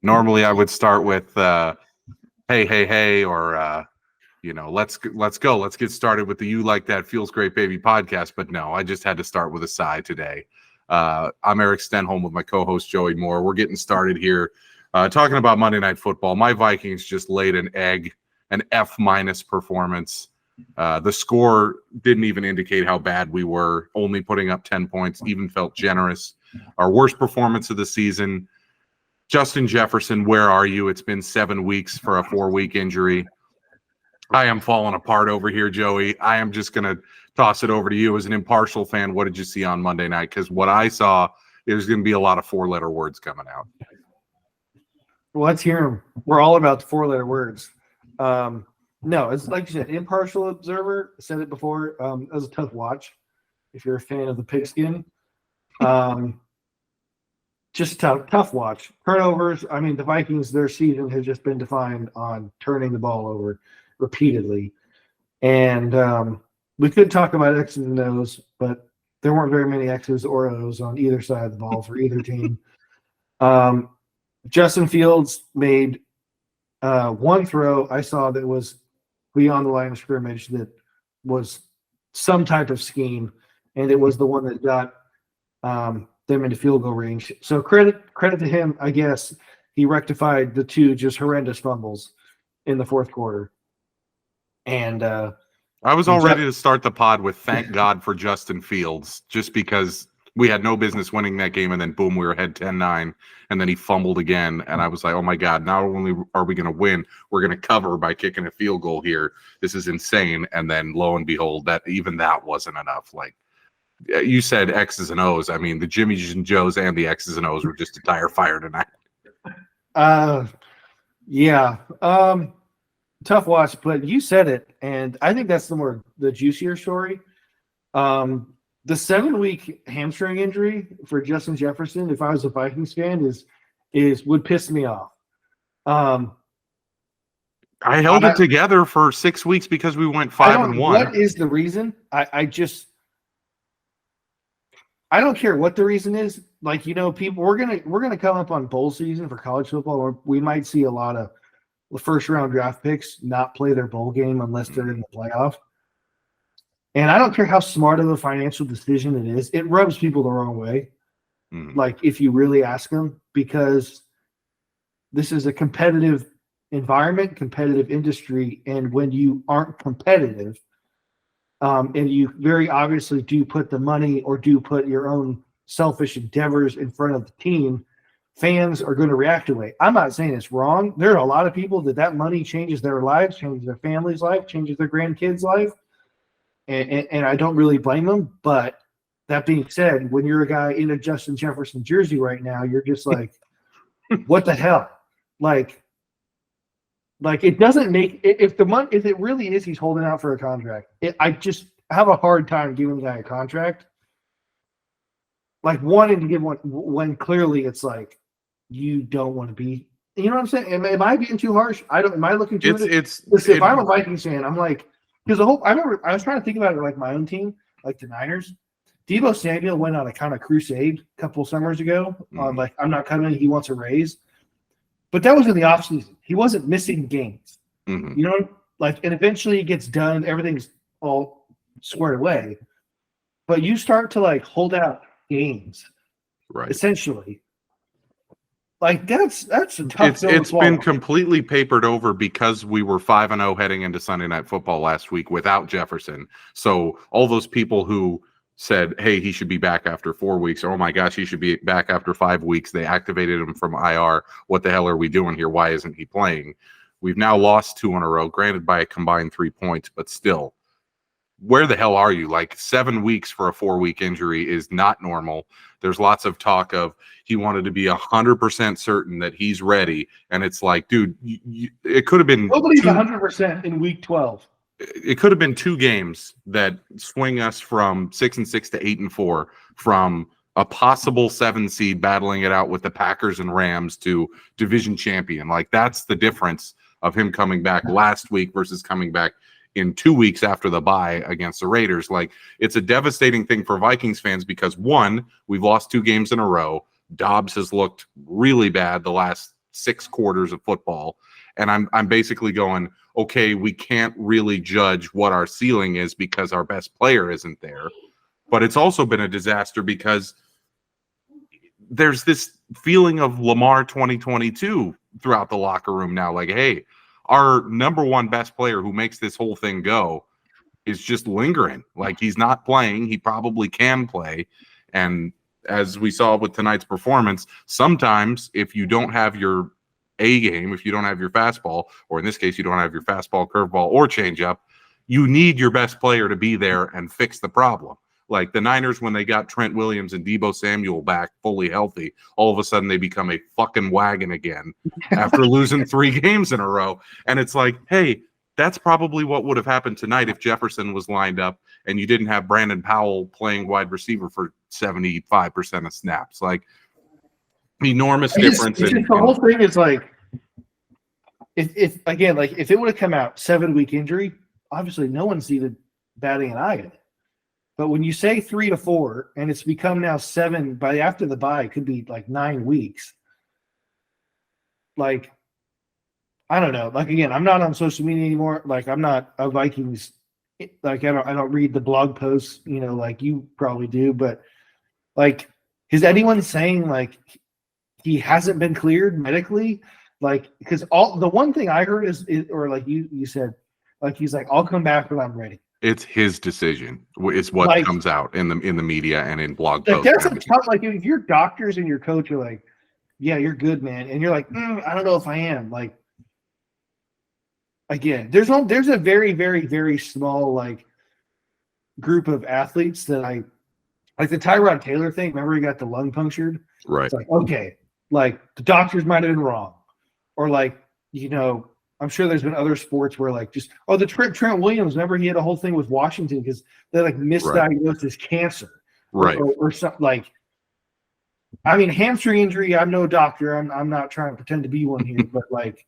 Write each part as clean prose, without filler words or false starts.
Normally, I would start with "Hey, hey, hey," or let's go, let's get started with the "You Like That Feels Great Baby" podcast. But no, I just had to start with a sigh today. I'm Erik Stenholm with my co-host Joey Moore. We're getting started here, talking about Monday Night Football. My Vikings just laid an F- performance. The score didn't even indicate how bad we were. Only putting up 10 points even felt generous. Our worst performance of the season. Justin Jefferson, where are you? It's been 7 weeks for a 4-week injury. I am falling apart over here, Joey. I am just going to toss it over to you as an impartial fan. What did you see on Monday night? Because what I saw, there's going to be a lot of 4-letter words coming out. Well, let's hear them. We're all about the 4-letter words. No, it's like you said, impartial observer. I said it before. It was a tough watch if you're a fan of the pigskin. Just tough watch. Turnovers. I mean, the Vikings, their season has just been defined on turning the ball over repeatedly. And we could talk about X's and O's, but there weren't very many X's or O's on either side of the ball for either team. Justin Fields made one throw I saw that was beyond the line of scrimmage that was some type of scheme, and it was the one that got them into field goal range. So credit to him, I guess. He rectified the two just horrendous fumbles in the fourth quarter. And I was all ready to start the pod with thank God for Justin Fields, just because we had no business winning that game, and then boom, we were ahead 10-9, and then he fumbled again, and I was like, oh my God, not only are we going to win, we're going to cover by kicking a field goal here. This is insane. And then lo and behold, that wasn't enough. Like you said, X's and O's. I mean, the Jimmys and Joes and the X's and O's were just a tire fire tonight. Yeah. Tough watch, but you said it, and I think that's the juicier story. The 7-week hamstring injury for Justin Jefferson, if I was a Vikings fan, would piss me off. I held it together for 6 weeks because we went 5-1. What is the reason? I don't care what the reason is. Like, people, we're gonna come up on bowl season for college football, or we might see a lot of the first round draft picks not play their bowl game unless they're in the playoff. And I don't care how smart of a financial decision it is. It rubs people the wrong way. Like, if you really ask them, because this is a competitive environment, competitive industry. And when you aren't competitive, and you very obviously do put the money or do put your own selfish endeavors in front of the team, fans are going to react to it. I'm not saying it's wrong. There are a lot of people that money changes their lives, changes their family's life, changes their grandkids' life. And I don't really blame them. But that being said, when you're a guy in a Justin Jefferson jersey right now, you're just like, what the hell? Like it doesn't make if it really is he's holding out for a contract. I just have a hard time giving the guy a contract. Like, wanting to give one when clearly it's like you don't want to be. You know what I'm saying? Am I being too harsh? Am I looking too? If I'm a Vikings fan, I'm like, because I remember I was trying to think about it like my own team, like the Niners. Deebo Samuel went on a kind of crusade a couple summers ago on like, I'm not coming, he wants a raise. But that was in the offseason. He wasn't missing games. You know, like, and eventually it gets done, everything's all squared away. But you start to like hold out games, right? Essentially. Like, that's a tough. It's been completely papered over because we were 5-0 heading into Sunday Night Football last week without Jefferson. So all those people who said, hey, he should be back after 4 weeks, or oh my gosh, he should be back after 5 weeks, they activated him from IR. What the hell are we doing here? Why isn't he playing? We've now lost 2 in a row, granted by a combined 3 points, but still. Where the hell are you? Like, 7 weeks for a 4-week injury is not normal. There's lots of talk of he wanted to be 100% certain that he's ready. And it's like, dude, it could have been. Nobody's 100% in week 12. It could have been 2 games that swing us from 6-6 to 8-4, from a possible 7 seed battling it out with the Packers and Rams to division champion. Like, that's the difference of him coming back last week versus coming back in 2 weeks after the bye against the Raiders. Like, it's a devastating thing for Vikings fans because, one, we've lost 2 games in a row. Dobbs has looked really bad the last 6 quarters of football. And I'm basically going, okay, we can't really judge what our ceiling is because our best player isn't there. But it's also been a disaster because there's this feeling of Lamar 2022 throughout the locker room now. Like, hey, our number one best player who makes this whole thing go is just lingering. Like, he's not playing. He probably can play. And as we saw with tonight's performance, sometimes if you don't have your A game, if you don't have your fastball, or in this case, you don't have your fastball, curveball, or changeup, you need your best player to be there and fix the problem. Like the Niners, when they got Trent Williams and Deebo Samuel back fully healthy, all of a sudden they become a fucking wagon again after losing 3 games in a row. And it's like, hey, that's probably what would have happened tonight if Jefferson was lined up and you didn't have Brandon Powell playing wide receiver for 75% of snaps. Like, enormous difference. The whole thing is like, if again, like if it would have come out 7-week injury, obviously no one's even batting an eye at it. But when you say 3 to 4 and it's become now 7 by after the bye, it could be like 9 weeks. Like, I don't know. Like, again, I'm not on social media anymore. Like, I'm not a Vikings. Like, I don't read the blog posts, like you probably do. But like, is anyone saying like he hasn't been cleared medically? Like, because the one thing I heard is or like you said, like he's like, I'll come back when I'm ready. It's his decision. Is what like, comes out in the media and in blog like posts. That's a tough. Like, if your doctors and your coach are like, yeah, you're good, man, and you're like, I don't know if I am. Like, again, there's a very, very, very small like group of athletes that I like the Tyrod Taylor thing. Remember, he got the lung punctured. Right. It's like, okay, like the doctors might have been wrong, or like I'm sure there's been other sports where like just the Trent Williams. Remember, he had a whole thing with Washington because they like misdiagnosed his cancer, right? Or something like. I mean, hamstring injury. I'm no doctor. I'm not trying to pretend to be one here, but like,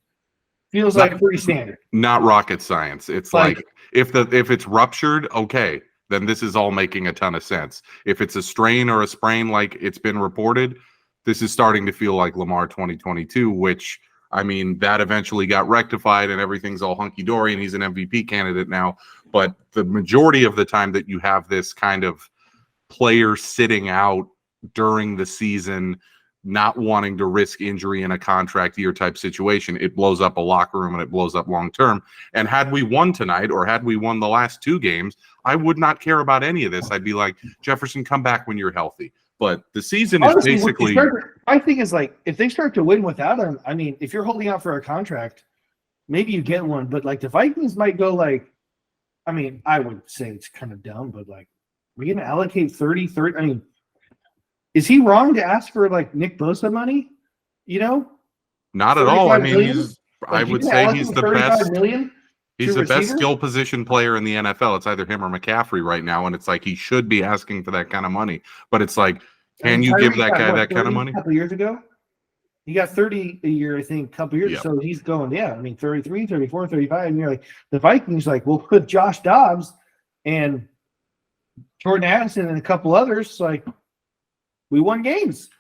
feels like pretty standard. Not rocket science. It's like if it's ruptured, okay, then this is all making a ton of sense. If it's a strain or a sprain, like it's been reported, this is starting to feel like Lamar 2022, which. I mean, that eventually got rectified and everything's all hunky-dory and he's an MVP candidate now. But the majority of the time that you have this kind of player sitting out during the season, not wanting to risk injury in a contract year type situation, it blows up a locker room and it blows up long-term. And had we won tonight or had we won the last 2 games, I would not care about any of this. I'd be like, Jefferson, come back when you're healthy. But the season is basically. I think it's like if they start to win without him. I mean, if you're holding out for a contract, maybe you get one. But like the Vikings might go like, I mean, I would say it's kind of dumb, but like, we're going to allocate 30. I mean, is he wrong to ask for like Nick Bosa money? Not at all. I mean, I would say he's the best. He's the best skill position player in the NFL. It's either him or McCaffrey right now, and it's like he should be asking for that kind of money. But it's like, can you give that guy that kind of money? A couple years ago, he got 30 a year, I think, a couple years. Yep. So he's going, 33, 34, 35. And you're like, the Vikings, like, we'll put Josh Dobbs and Jordan Addison and a couple others. Like, we won games.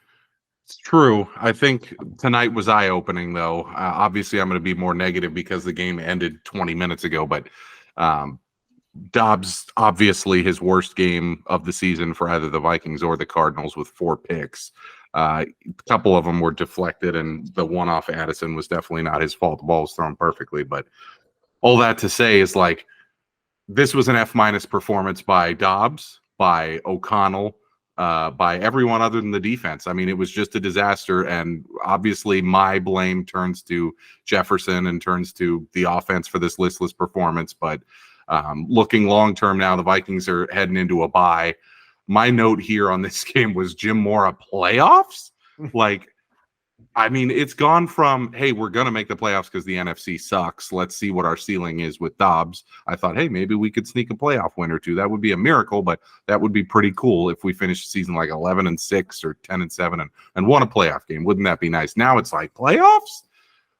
It's true. I think tonight was eye-opening, though. Obviously, I'm going to be more negative because the game ended 20 minutes ago. But Dobbs, obviously, his worst game of the season for either the Vikings or the Cardinals with 4 picks. A couple of them were deflected, and the one off Addison was definitely not his fault. The ball was thrown perfectly. But all that to say is, like, this was an F- performance by Dobbs, by O'Connell, by everyone other than the defense. I mean, it was just a disaster, and obviously my blame turns to Jefferson and turns to the offense for this listless performance. But looking long-term now, the Vikings are heading into a bye. My note here on this game was Jim Mora playoffs? Like, I mean, it's gone from, hey, we're going to make the playoffs because the NFC sucks. Let's see what our ceiling is with Dobbs. I thought, hey, maybe we could sneak a playoff win or two. That would be a miracle, but that would be pretty cool if we finish the season like 11-6 or 10-7 and won a playoff game. Wouldn't that be nice? Now it's like playoffs?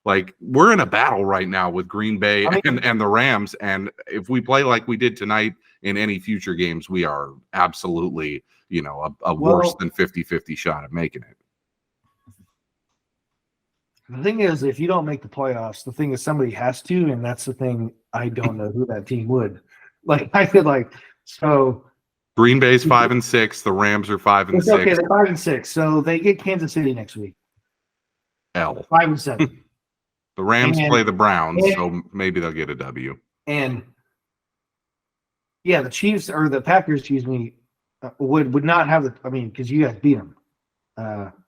Like, we're in a battle right now with Green Bay and the Rams. And if we play like we did tonight in any future games, we are absolutely, a worse than 50-50 shot at making it. The thing is, if you don't make the playoffs, the thing is somebody has to, and that's the thing. I don't know who that team would. Like I feel like so. Green Bay's 5-6. The Rams are 5-6. Okay, they're 5-6. So they get Kansas City next week. L 5-7. The Rams And- play the Browns, and- so maybe they'll get a W. And yeah, the Chiefs or the Packers, excuse me, would not have the. I mean, because you guys beat them.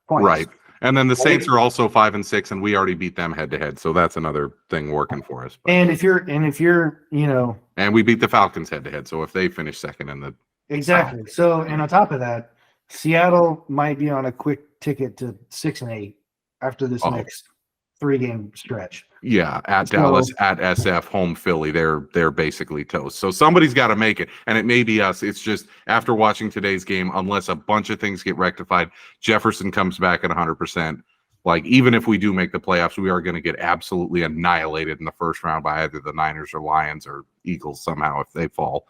Twice. Right. And then the Saints are also 5-6, and we already beat them head to head. So that's another thing working for us. But, And if you're, you know, and we beat the Falcons head to head. So if they finish second in the exactly. So, and on top of that, Seattle might be on a quick ticket to 6-8 after this next 3-game stretch. Yeah, at Dallas, at SF, home Philly, they're basically toast. So somebody's got to make it, and it may be us. It's just after watching today's game, unless a bunch of things get rectified, Jefferson comes back at 100%. Like even if we do make the playoffs, we are going to get absolutely annihilated in the first round by either the Niners or Lions or Eagles somehow if they fall.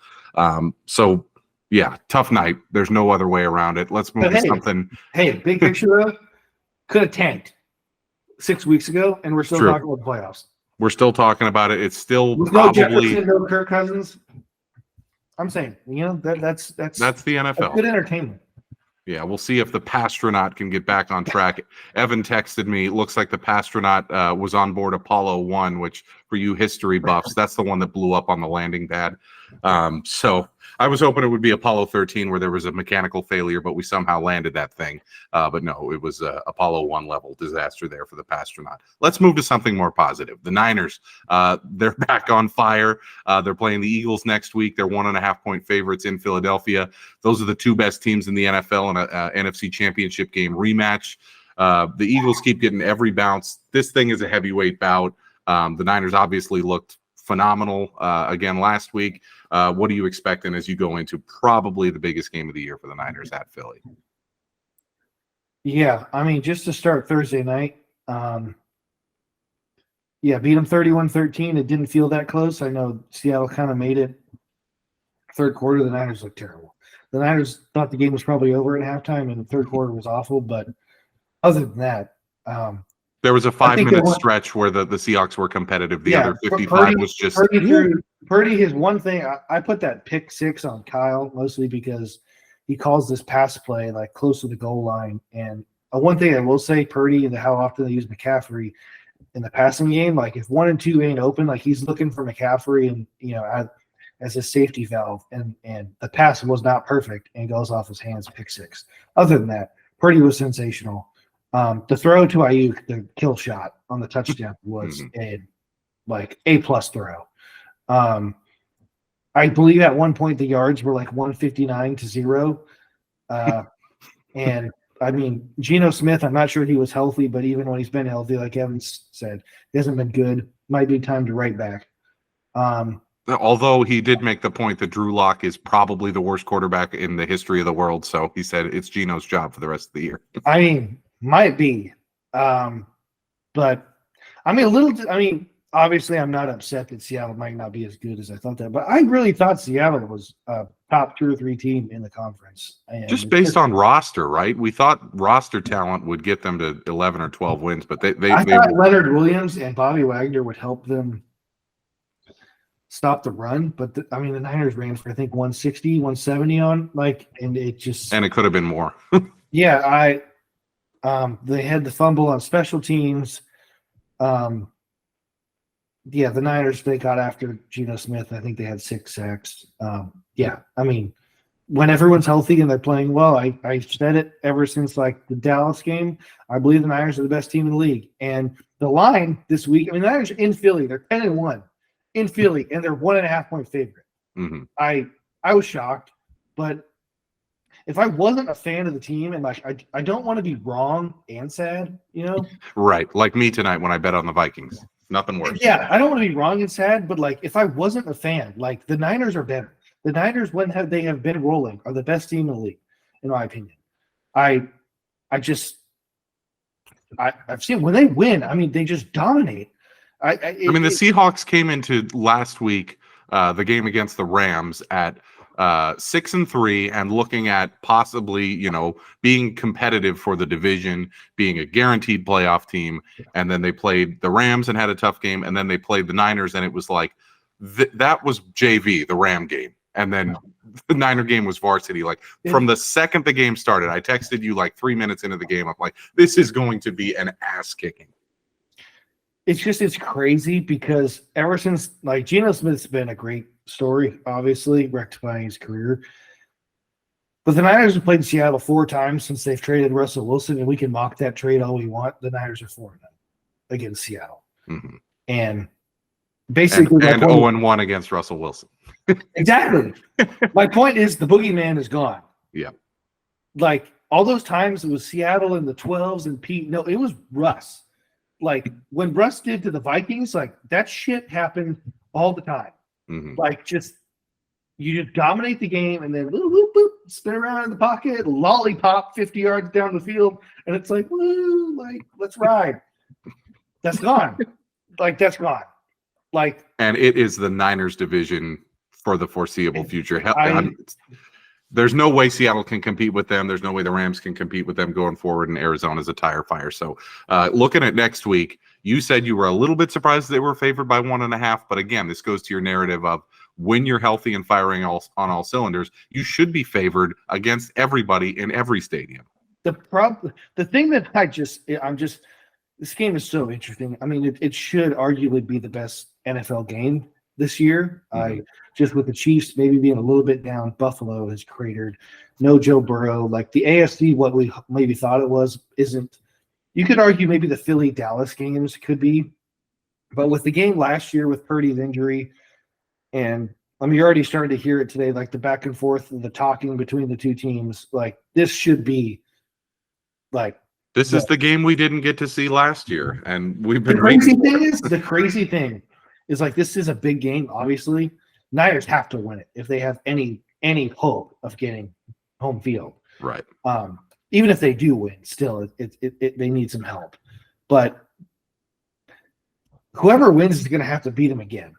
So yeah, tough night. There's no other way around it. Let's move to something. Hey, big picture though, could have tanked 6 weeks ago, and we're still talking about the playoffs. We're still talking about it. It's still with probably no Jefferson, no Kirk Cousins. I'm saying, you know, that's the NFL. That's good entertainment. Yeah, we'll see if the Pastronaut can get back on track. Evan texted me. Looks like the Pastronaut was on board Apollo 1, which for you history buffs, that's the one that blew up on the landing pad. So I was hoping it would be Apollo 13 where there was a mechanical failure, but we somehow landed that thing. But no, it was Apollo 1 level disaster there for the Pastronaut. Let's move to something more positive. The Niners, they're back on fire. They're playing the Eagles next week. They're 1.5-point favorites in Philadelphia. Those are the two best teams in the NFL in a NFC Championship game rematch. The Eagles keep getting every bounce. This thing is a heavyweight bout. The Niners obviously looked phenomenal again last week. What are you expecting as you go into probably the biggest game of the year for the Niners at Philly? Yeah, I mean, just to start Thursday night, yeah, beat them 31-13. It didn't feel that close. I know Seattle kind of made it. Third quarter, the Niners looked terrible. The Niners thought the game was probably over at halftime, and the third quarter was awful. But other than that, there was a 5-minute stretch where the Seahawks were competitive. The other 55 was just Purdy. His one thing, I put that pick 6 on Kyle mostly because he calls this pass play like close to the goal line. And one thing I will say, Purdy and how often they use McCaffrey in the passing game, like if 1 and 2 ain't open, like he's looking for McCaffrey and as a safety valve, and the pass was not perfect and goes off his hands, pick 6. Other than that, Purdy was sensational. The throw to Ayuk, the kill shot on the touchdown was A+ throw. I believe at one point the yards were like 159-0. And I mean, Geno Smith, I'm not sure he was healthy, but even when he's been healthy, like Evan said, he hasn't been good. Might be time to right back. Although he did make the point that Drew Lock is probably the worst quarterback in the history of the world. So he said it's Geno's job for the rest of the year. I mean, might be. But I mean, obviously I'm not upset that Seattle might not be as good as I thought that, but I really thought Seattle was a top 2 or 3 team in the conference. And just based on roster, right? We thought roster talent would get them to 11 or 12 wins, but I thought Leonard Williams and Bobby Wagner would help them stop the run, but the Niners ran for I think 160, 170 on and it could have been more. Yeah, they had the fumble on special teams. The Niners, they got after Geno Smith. I think they had 6 sacks. I mean, when everyone's healthy and they're playing well, I said it ever since like the Dallas game. I believe the Niners are the best team in the league. And the line this week, the Niners are in Philly. They're 10-1 in Philly, and they're 1.5-point favorite. Mm-hmm. I was shocked, but if I wasn't a fan of the team and I don't want to be wrong and sad, right? Like me tonight when I bet on the Vikings. Nothing worse. Yeah, I don't want to be wrong and sad, but if I wasn't a fan, the Niners are better. The Niners, when they have been rolling, are the best team in the league, in my opinion. I've seen when they win, they just dominate. The Seahawks came into last week, the game against the Rams at 6-3 and looking at possibly, being competitive for the division, being a guaranteed playoff team. And then they played the Rams and had a tough game. And then they played the Niners, and it was like, that was JV, the Ram game. And then the Niner game was varsity. Like, from the second the game started, I texted you like 3 minutes into the game. I'm like, this is going to be an ass kicking. It's crazy because ever since, like, Geno Smith's been a great story, obviously, rectifying his career. But the Niners have played Seattle 4 times since they've traded Russell Wilson, and we can mock that trade all we want. The Niners are 4-0 against Seattle. Mm-hmm. And basically, and 0-1 against Russell Wilson. Exactly. My point is the boogeyman is gone. Yeah. Like, all those times it was Seattle in the 12s and Pete. No, it was Russ. Like, when Russ did to the Vikings, like, that shit happened all the time. Mm-hmm. Like, you just dominate the game and then whoop, whoop, whoop, spin around in the pocket, lollipop 50 yards down the field, and it's like, woo, like, let's ride. That's gone. Like, that's gone. Like, and it is the Niners division for the foreseeable future. There's no way Seattle can compete with them. There's no way the Rams can compete with them going forward, and Arizona's a tire fire. So looking at next week, you said you were a little bit surprised they were favored by 1.5. But again, this goes to your narrative of when you're healthy and firing on all cylinders, you should be favored against everybody in every stadium. The thing that this game is so interesting. I mean, it should arguably be the best NFL game this year. Mm-hmm. Just with the Chiefs maybe being a little bit down, Buffalo has cratered. No Joe Burrow. Like, the AFC, what we maybe thought it was, isn't. You could argue maybe the Philly-Dallas games could be. But with the game last year with Purdy's injury, and I mean, you're already starting to hear it today, like the back and forth, the talking between the two teams. Like, this should be like. This is the game we didn't get to see last year, and we've been. The crazy thing is like, this is a big game. Obviously, Niners have to win it if they have any hope of getting home field. Right. Even if they do win, still, they need some help. But whoever wins is going to have to beat them again.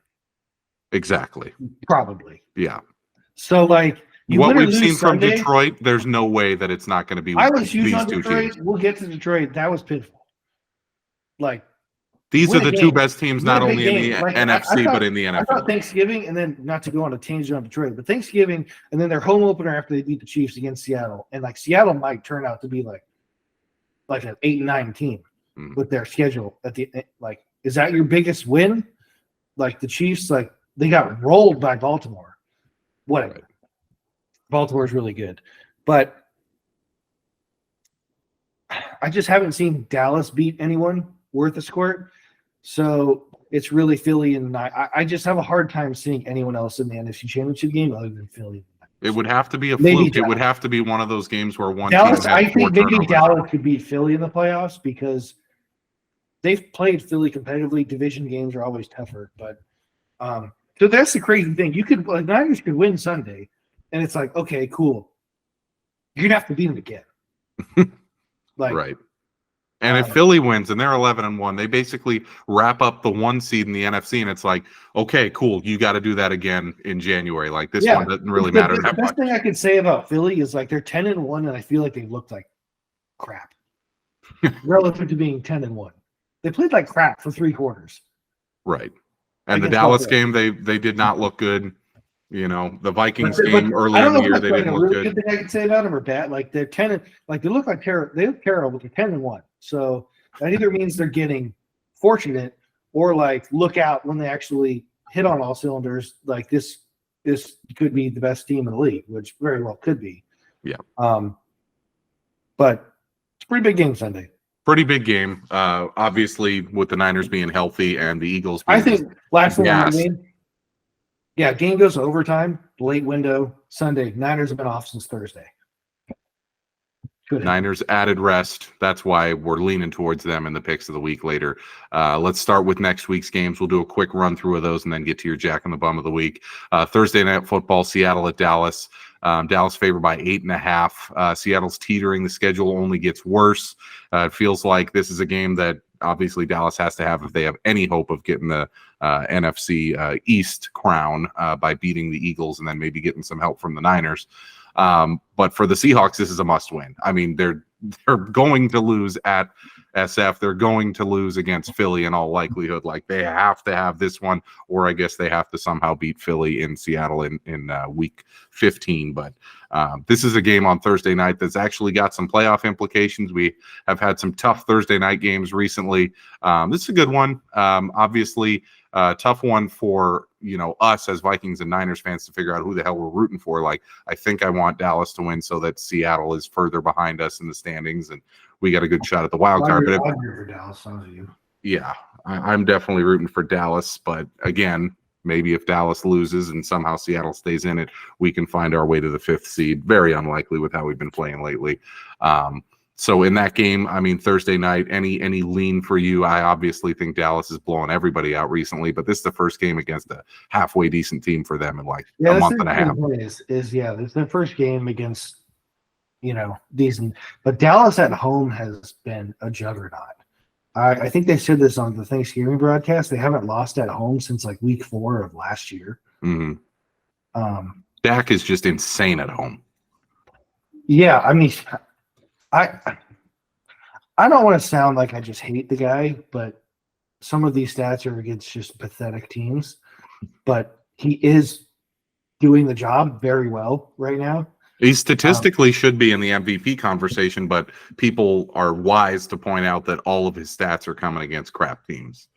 Exactly. Probably. Yeah. So, like, what we've seen Sunday, from Detroit, there's no way that it's not going to be. I was huge on two Detroit. teams. We'll get to Detroit. That was pitiful. Like, these are the two best teams, not only in the NFC, but in the NFL. I thought Thanksgiving, and then, not to go on a tangent on Detroit, but Thanksgiving, and then their home opener after they beat the Chiefs against Seattle. And, like, Seattle might turn out to be like an 8-9 team with their schedule. Is that your biggest win? Like, the Chiefs, like, they got rolled by Baltimore. Whatever. Right. Baltimore's really good. But I just haven't seen Dallas beat anyone worth a squirt. So it's really Philly, and I just have a hard time seeing anyone else in the NFC Championship game other than Philly. It would have to be a fluke. It would have to be one of those games where Dallas, team I think maybe Dallas could beat Philly in the playoffs because they've played Philly competitively. Division games are always tougher. But so that's the crazy thing. Niners could win Sunday, and it's like, okay, cool. You're gonna have to beat them again. Right. And if Philly wins and they're 11-1, they basically wrap up the 1 seed in the NFC, and it's like, okay, cool, you got to do that again in January. Like, this one doesn't really matter. The best thing I can say about Philly is, like, they're 10-1, and I feel like they looked like crap relative to being 10-1. They played like crap for 3 quarters. Right. And the Dallas game, they did not look good. You know, the Vikings game early in the year, they didn't look good. Good thing I can say about them or bad. Like, they're 10, like, they look like terrible. They look terrible, but they're 10-1. So that either means they're getting fortunate or, like, look out when they actually hit on all cylinders. Like, this could be the best team in the league, which very well could be. Yeah. But it's a pretty big game Sunday. Pretty big game. Obviously, with the Niners being healthy and the Eagles being, I think last one on the game. Yeah, game goes to overtime, late window, Sunday. Niners have been off since Thursday. Niners added rest. That's why we're leaning towards them in the picks of the week later. Let's start with next week's games. We'll do a quick run through of those and then get to your Jack and the Bum of the week. Thursday Night Football, Seattle at Dallas. Dallas favored by 8.5. Seattle's teetering. The schedule only gets worse. It feels like this is a game that obviously Dallas has to have if they have any hope of getting the NFC East crown by beating the Eagles and then maybe getting some help from the Niners. But for the Seahawks, this is a must win. I mean, they're going to lose at SF. They're going to lose against Philly in all likelihood. Like, they have to have this one, or I guess they have to somehow beat Philly in Seattle in week 15. But this is a game on Thursday night that's actually got some playoff implications. We have had some tough Thursday night games recently. This is a good one. Obviously, tough one for us as Vikings and Niners fans to figure out who the hell we're rooting for. Like, I think I want Dallas to win so that Seattle is further behind us in the standings and we got a good shot at the wild card. But for Dallas, you. Yeah, I'm definitely rooting for Dallas. But again, maybe if Dallas loses and somehow Seattle stays in it, we can find our way to the 5th seed. Very unlikely with how we've been playing lately. So in that game, I mean, Thursday night, any lean for you? I obviously think Dallas is blowing everybody out recently, but this is the first game against a halfway decent team for them in like a month and a half. This is their first game against decent, but Dallas at home has been a juggernaut. I think they said this on the Thanksgiving broadcast. They haven't lost at home since like week 4 of last year. Mm-hmm. Dak is just insane at home. Yeah, I mean, I don't want to sound like I just hate the guy, but some of these stats are against just pathetic teams. But he is doing the job very well right now. He statistically should be in the MVP conversation, but people are wise to point out that all of his stats are coming against crap teams.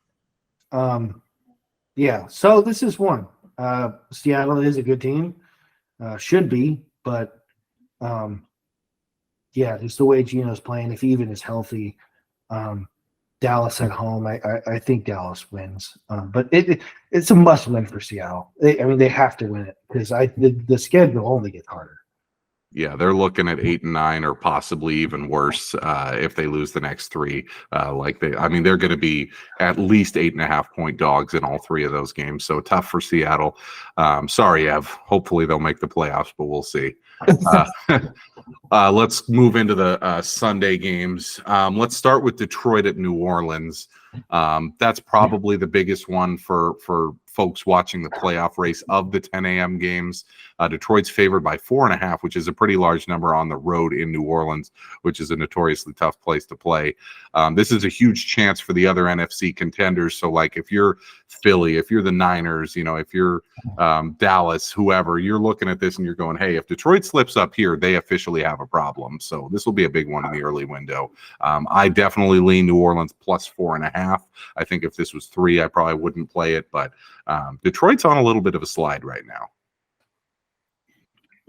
Yeah, so this is one. Seattle is a good team. Should be, but yeah, just the way Geno's playing, if he even is healthy, Dallas at home, I think Dallas wins. But it's a must win for Seattle. They have to win it because the schedule only gets harder. Yeah, they're looking at 8-9 or possibly even worse if they lose the next 3. They're going to be at least 8.5-point dogs in all 3 of those games. So tough for Seattle. Sorry, Ev. Hopefully they'll make the playoffs, but we'll see. Let's move into the Sunday games. Let's start with Detroit at New Orleans. That's probably the biggest one for folks watching the playoff race of the 10 a.m. games. Detroit's favored by 4.5, which is a pretty large number on the road in New Orleans, which is a notoriously tough place to play. This is a huge chance for the other NFC contenders. So, like, if you're Philly, if you're the Niners, if you're Dallas, whoever, you're looking at this and you're going, hey, if Detroit slips up here, they officially have a problem. So this will be a big one in the early window. I definitely lean New Orleans plus 4.5. I think if this was 3, I probably wouldn't play it, but Detroit's on a little bit of a slide right now.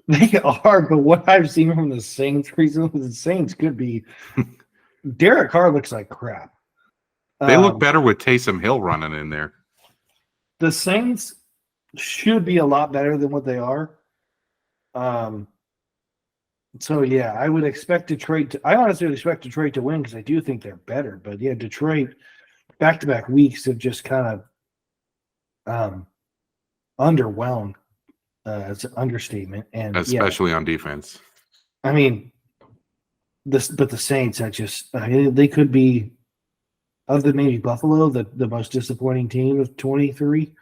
They are, but what I've seen from the Saints recently, the Saints could be. Derek Carr looks like crap. They look better with Taysom Hill running in there. The Saints should be a lot better than what they are. So yeah, I would expect Detroit I honestly would expect Detroit to win because I do think they're better. But yeah, Detroit back-to-back weeks have just kind of underwhelmed. It's an understatement, and especially on defense. I mean, but the Saints, they could be, other than maybe Buffalo, the most disappointing team of 23.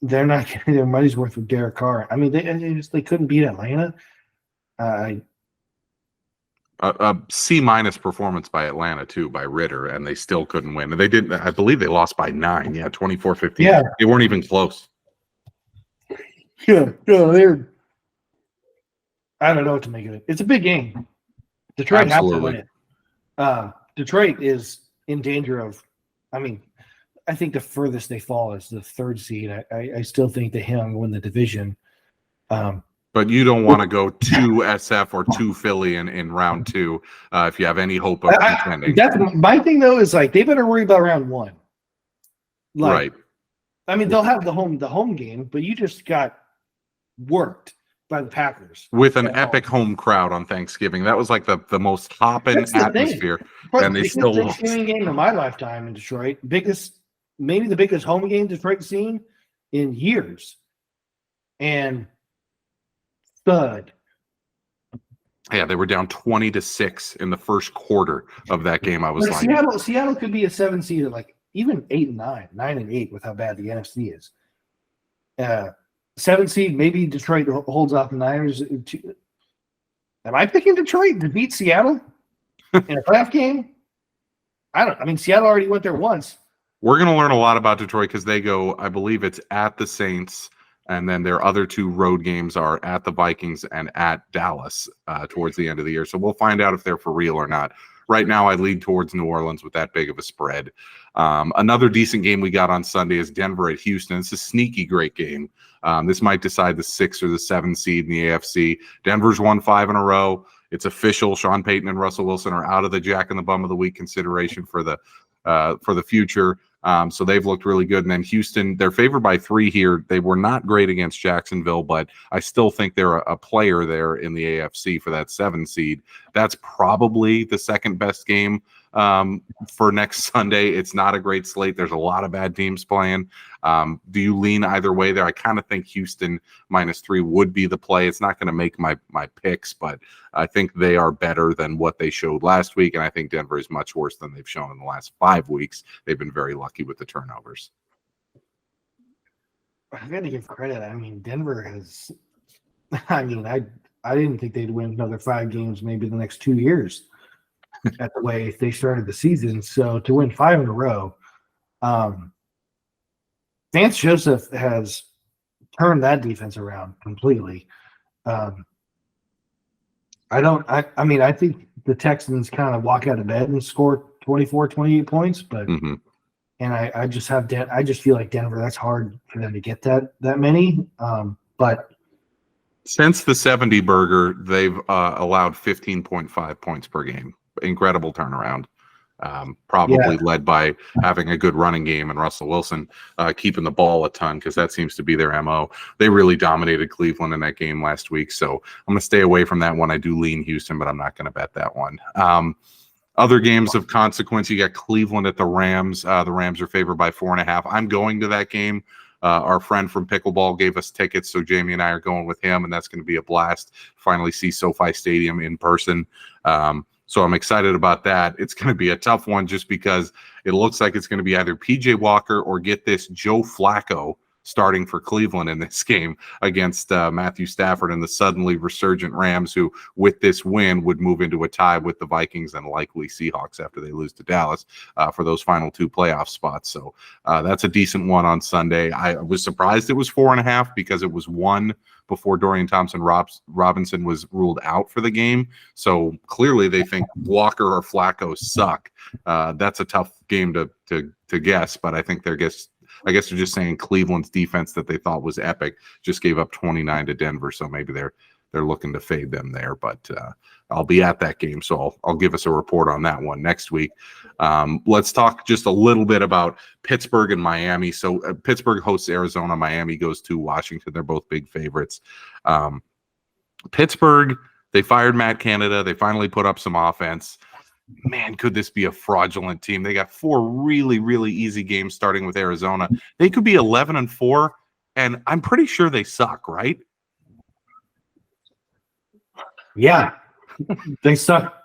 They're not getting their money's worth with Derek Carr. I mean, they couldn't beat Atlanta. A C- performance by Atlanta too, by Ritter, and they still couldn't win. And they didn't. I believe they lost by 9. Yeah, 24-15. Yeah, they weren't even close. Yeah, they're. I don't know what to make of it. It's a big game. Detroit has to win it. Detroit is in danger of. I mean, I think the furthest they fall is the 3rd seed. I still think they win the division. But you don't want to go to SF or to Philly in round 2 if you have any hope of contending. That's my thing, though, is like they better worry about round 1. Right. I mean, they'll have the home game, but you just got worked by the Packers with an epic home crowd on Thanksgiving. That was like the most hopping atmosphere, and they still lost. Thanksgiving game of my lifetime in Detroit, maybe the biggest home game Detroit's seen in years, and thud. Yeah, they were down 20-6 in the first quarter of that game. I was like, Seattle could be a 7 seed at like even 8-9, 9-8 with how bad the NFC is. 7 seed, maybe Detroit holds off the Niners. Am I picking Detroit to beat Seattle in a playoff game? I mean, Seattle already went there once. We're going to learn a lot about Detroit because they go, I believe it's at the Saints, and then their other 2 road games are at the Vikings and at Dallas towards the end of the year. So we'll find out if they're for real or not. Right now, I lead towards New Orleans with that big of a spread. Another decent game we got on Sunday is Denver at Houston. It's a sneaky great game. This might decide the 6 or the 7 seed in the AFC. Denver's won 5 in a row. It's official. Sean Payton and Russell Wilson are out of the Jack and the Bum of the Week consideration for the future. So they've looked really good. And then Houston, they're favored by 3 here. They were not great against Jacksonville, but I still think they're a player there in the AFC for that 7 seed. That's probably the second best game for next Sunday. It's not a great slate. There's a lot of bad teams playing. Do you lean either way there? I kind of think Houston -3 would be the play. It's not going to make my picks, but I think they are better than what they showed last week, and I think Denver is much worse than they've shown in the last 5 weeks. They've been very lucky with the turnovers. I got to give credit. I mean, Denver has. I mean, I didn't think they'd win another 5 games, maybe the next 2 years, at the way they started the season. So to win 5 in a row, Vance Joseph has turned that defense around completely. I mean, I think the Texans kind of walk out of bed and score 24, 28 points, but and I just feel like Denver, that's hard for them to get that many. But since the 70 burger, they've allowed 15.5 points per game. Incredible turnaround. Probably led by having a good running game and Russell Wilson keeping the ball a ton, because that seems to be their MO. They really dominated Cleveland in that game last week, so I'm going to stay away from that one. I do lean Houston, but I'm not going to bet that one. Other games of consequence, you got Cleveland at the Rams. The Rams are favored by 4.5. I'm going to that game. Our friend from Pickleball gave us tickets, so Jamie and I are going with him, and that's going to be a blast. Finally see SoFi Stadium in person. So I'm excited about that. It's going to be a tough one just because it looks like it's going to be either PJ Walker or, get this, Joe Flacco starting for Cleveland in this game against Matthew Stafford and the suddenly resurgent Rams, who with this win would move into a tie with the Vikings and likely Seahawks after they lose to Dallas for those final 2 playoff spots. So that's a decent one on Sunday. I was surprised it was 4.5 because it was 1 before Dorian Thompson-Robinson was ruled out for the game. So clearly they think Walker or Flacco suck. That's a tough game to guess, but I think I guess they're just saying Cleveland's defense that they thought was epic just gave up 29 to Denver, so maybe they're looking to fade them there. But I'll be at that game, so I'll give us a report on that one next week. Let's talk just a little bit about Pittsburgh and Miami. So Pittsburgh hosts Arizona. Miami goes to Washington. They're both big favorites. Pittsburgh, they fired Matt Canada. They finally put up some offense. Man, could this be a fraudulent team? They got 4 really, really easy games starting with Arizona. They could be 11-4, and I'm pretty sure they suck, right? Yeah, they suck.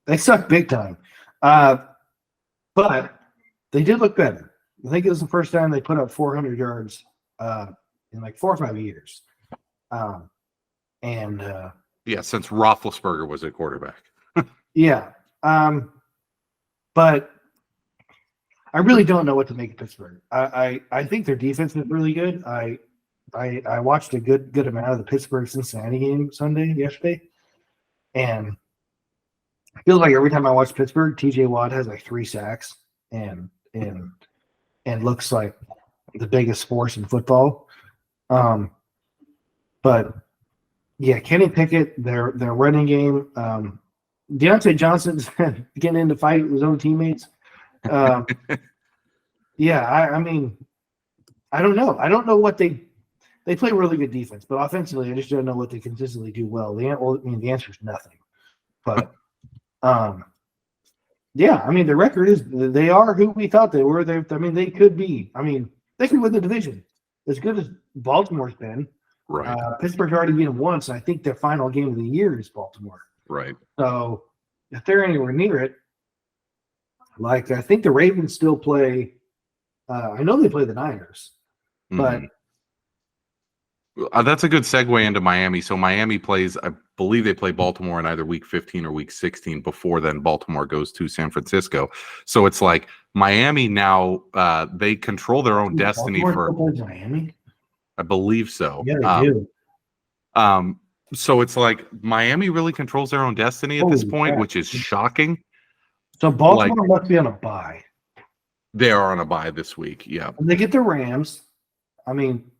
They suck big time. But they did look better. I think it was the first time they put up 400 yards in like 4 or 5 years. Since Roethlisberger was at quarterback. Yeah. But I really don't know what to make of Pittsburgh. I think their defense is really good. I watched a good amount of the Pittsburgh-Cincinnati game yesterday, and I feel like every time I watch Pittsburgh, TJ Watt has like 3 sacks and looks like the biggest force in football. But yeah, Kenny Pickett, their running game. Deontay Johnson's getting into fight with his own teammates. I mean, I don't know. I don't know what they play really good defense, but offensively, I just don't know what they consistently do well. The answer is nothing. But I mean, the record is they are who we thought they were. They could be. I mean, they could win the division as good as Baltimore's been. Right. Pittsburgh's already beat them once. And I think their final game of the year is Baltimore. Right. So if they're anywhere near it, like I think the Ravens still play. I know they play the Niners, but that's a good segue into Miami. So Miami plays, I believe they play Baltimore in either week 15 or week 16. Before then, Baltimore goes to San Francisco. So it's like Miami now, they control their own destiny Baltimore still plays Miami? I believe so. Yeah, they do. So it's like Miami really controls their own destiny at this point, which is shocking. So Baltimore must be on a bye. They are on a bye this week. Yeah. And they get the Rams. I mean,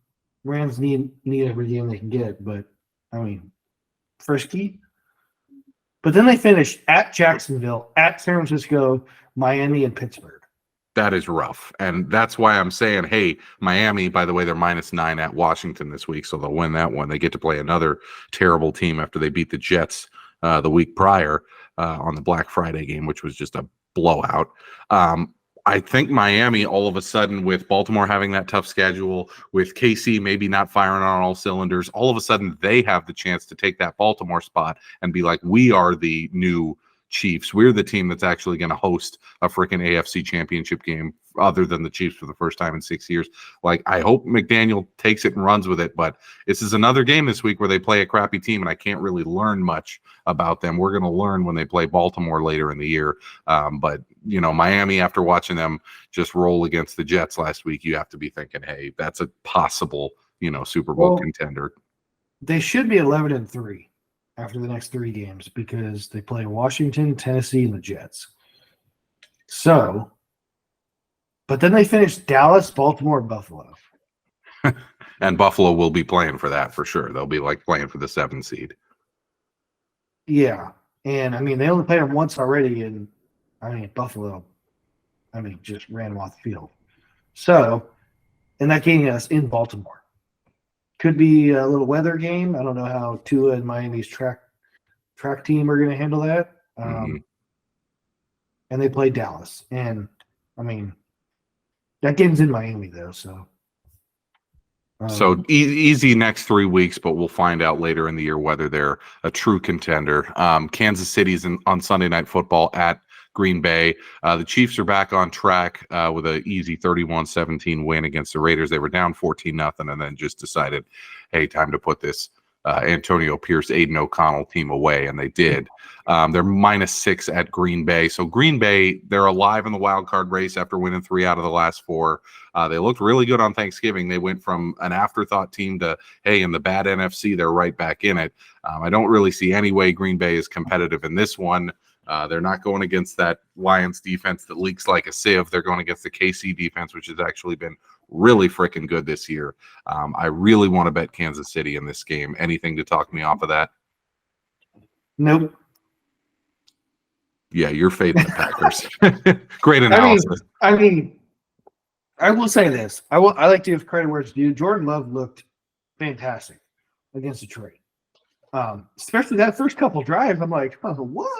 Rams need every game they can get, but I mean, frisky. But then they finish at Jacksonville, at San Francisco, Miami, and Pittsburgh. That is rough. And that's why I'm saying, hey, Miami, by the way, they're -9 at Washington this week, so they'll win that one. They get to play another terrible team after they beat the Jets the week prior on the Black Friday game, which was just a blowout. I think Miami, all of a sudden, with Baltimore having that tough schedule, with KC maybe not firing on all cylinders, all of a sudden they have the chance to take that Baltimore spot and be like, we are the new Chiefs. We're the team that's actually going to host a freaking AFC championship game other than the Chiefs for the first time in 6 years. Like, I hope McDaniel takes it and runs with it, but this is another game this week where they play a crappy team and I can't really learn much about them. We're going to learn when they play Baltimore later in the year. But, you know, Miami, after watching them just roll against the Jets last week, you have to be thinking, hey, that's a possible, you know, Super Bowl contender. They should be 11-3 after the next 3 games because they play Washington, Tennessee, and the Jets. So, but then they finish Dallas, Baltimore, and Buffalo. And Buffalo will be playing for that for sure. They'll be like playing for the 7 seed. Yeah. And I mean, they only played them once already. And I mean, Buffalo, just ran them off the field. So, and that game is in Baltimore. Could be a little weather game. I don't know how Tua and Miami's track team are going to handle that. And they play Dallas. And I mean, that game's in Miami though. So, easy next 3 weeks, but we'll find out later in the year whether they're a true contender. Kansas City's on Sunday Night Football at Green Bay. The Chiefs are back on track with an easy 31-17 win against the Raiders. They were down 14-0 and then just decided, hey, time to put this Antonio Pierce, Aiden O'Connell team away, and they did. They're -6 at Green Bay. So Green Bay, they're alive in the wild card race after winning 3 out of the last 4. They looked really good on Thanksgiving. They went from an afterthought team to, hey, in the bad NFC, they're right back in it. I don't really see any way Green Bay is competitive in this one. They're not going against that Lions defense that leaks like a sieve. They're going against the KC defense, which has actually been really freaking good this year. I really want to bet Kansas City in this game. Anything to talk me off of that? Nope. Yeah, you're fading the Packers. Great analysis. I mean, I will say this. I like to give credit where it's due. Jordan Love looked fantastic against Detroit. Especially that first couple drives. I'm like, oh, what?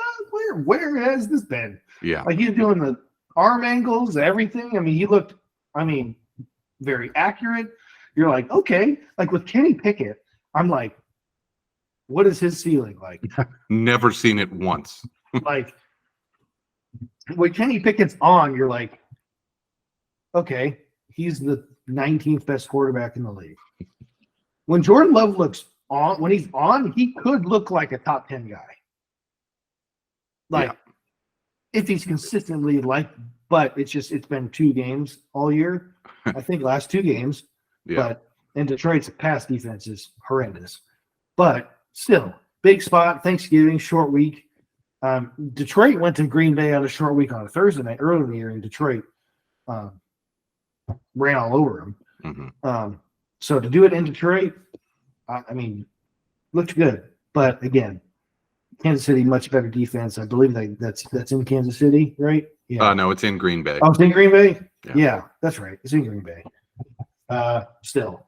Where has this been? Yeah. Like he's doing the arm angles, everything. I mean, he looked, very accurate. You're like, okay. Like with Kenny Pickett, I'm like, what is his ceiling like? Never seen it once. Like when Kenny Pickett's on, you're like, okay, he's the 19th best quarterback in the league. When Jordan Love looks on, when he's on, he could look like a top 10 guy. Like if he's consistently but it's been 2 games all year. I think last 2 games. Yeah. And Detroit's pass defense is horrendous. But still, big spot, Thanksgiving, short week. Detroit went to Green Bay on a short week on a Thursday night early in the year, and Detroit ran all over them. Mm-hmm. So to do it in Detroit, looked good. But again, Kansas City, much better defense. I believe that's in Kansas City, right? Yeah. No, it's in Green Bay. Oh, it's in Green Bay? Yeah, that's right. It's in Green Bay. Still,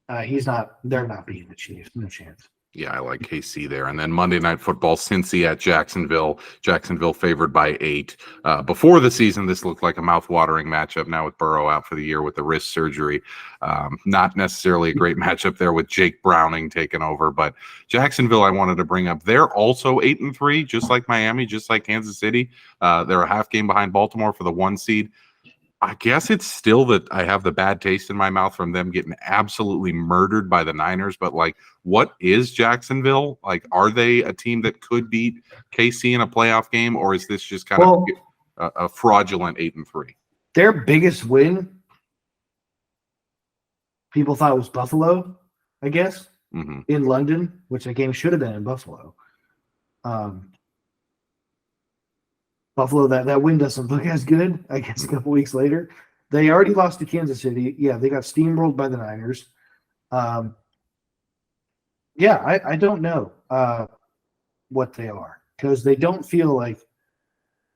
they're not beating the Chiefs. No chance. Yeah, I like KC there. And then Monday Night Football, Cincy at Jacksonville. Jacksonville favored by 8. Before the season, this looked like a mouth-watering matchup. Now with Burrow out for the year with the wrist surgery, not necessarily a great matchup there with Jake Browning taking over. But Jacksonville, I wanted to bring up. They're also 8-3, just like Miami, just like Kansas City. They're a half game behind Baltimore for the 1 seed. I guess it's still that I have the bad taste in my mouth from them getting absolutely murdered by the Niners. But like, what is Jacksonville? Like, are they a team that could beat KC in a playoff game, or is this just kind of a fraudulent 8-3? Their biggest win, people thought was Buffalo, I guess, in London, which the game should have been in Buffalo. Buffalo, that win doesn't look as good, I guess, a couple weeks later. They already lost to Kansas City. Yeah, they got steamrolled by the Niners. I don't know what they are, because they don't feel like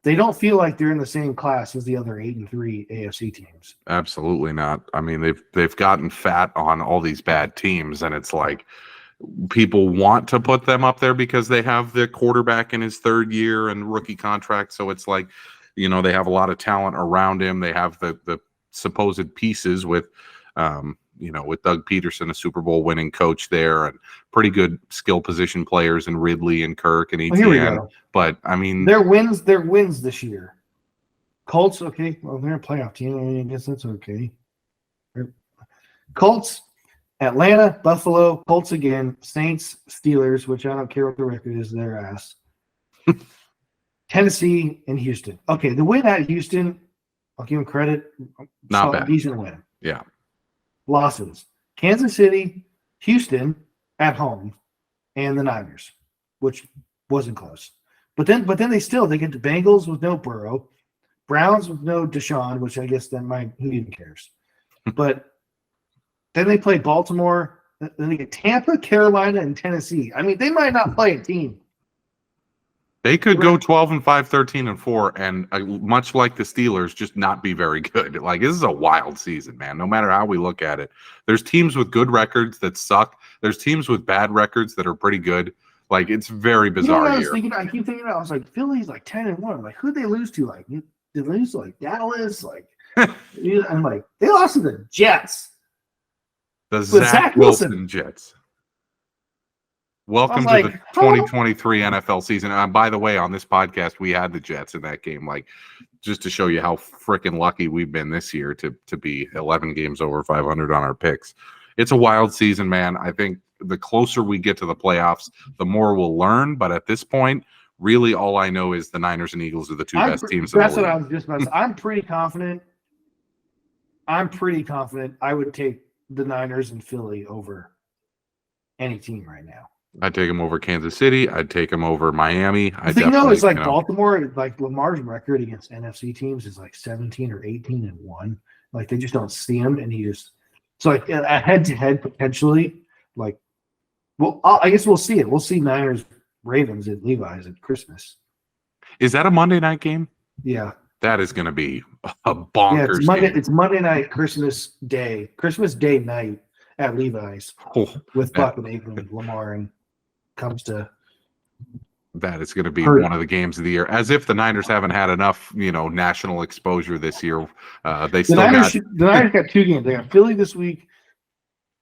they're in the same class as the other 8-3 AFC teams. Absolutely not. I mean, they've gotten fat on all these bad teams, and it's like people want to put them up there because they have the quarterback in his 3rd year and rookie contract. So it's like, they have a lot of talent around him. They have the supposed pieces with, with Doug Peterson, a Super Bowl winning coach there, and pretty good skill position players in Ridley and Kirk and ETN. Here we go. But I mean, their wins this year. Colts, okay. Well, they're a playoff team. I mean, I guess that's okay. Colts, Atlanta, Buffalo, Colts again, Saints, Steelers, which I don't care what the record is, their ass. Tennessee and Houston. Okay, the win at Houston, I'll give them credit. Not bad. Decent win. Yeah. Losses: Kansas City, Houston at home, and the Niners, which wasn't close. But then they get the Bengals with no Burrow, Browns with no Deshaun, which I guess who even cares? But then they play Baltimore. Then they get Tampa, Carolina, and Tennessee. I mean, they might not play a team. They could go 12-5, 13-4, and much like the Steelers, just not be very good. Like, this is a wild season, man. No matter how we look at it, there's teams with good records that suck. There's teams with bad records that are pretty good. Like, it's very bizarre I here. I keep thinking about. I was like, Philly's like 10-1. I'm like, who'd they lose to? Like, did they lose to like Dallas? Like, I'm like, they lost to the Jets. The Zach Wilson Jets. Welcome to the 2023 NFL season. By the way, on this podcast, we had the Jets in that game. Like, just to show you how freaking lucky we've been this year to be 11 games over 500 on our picks. It's a wild season, man. I think the closer we get to the playoffs, the more we'll learn. But at this point, really all I know is the Niners and Eagles are the two best teams in the league. That's what I was just about to say. I'm pretty confident I would take the Niners and Philly over any team right now. I'd take them over Kansas City. I'd take them over Miami. The thing though is like Baltimore, like Lamar's record against NFC teams is like 17 or 18-1. Like they just don't see him, and so like a head-to-head potentially. Like, well, I guess we'll see it. We'll see Niners Ravens at Levi's at Christmas. Is that a Monday night game? Yeah. That is going to be a bonkers game. It's Monday night, Christmas Day night at Levi's with Buck and Aikman and Lamar, and comes to that. It's going to be one of the games of the year. As if the Niners haven't had enough, national exposure this year. The Niners got 2 games. They got Philly this week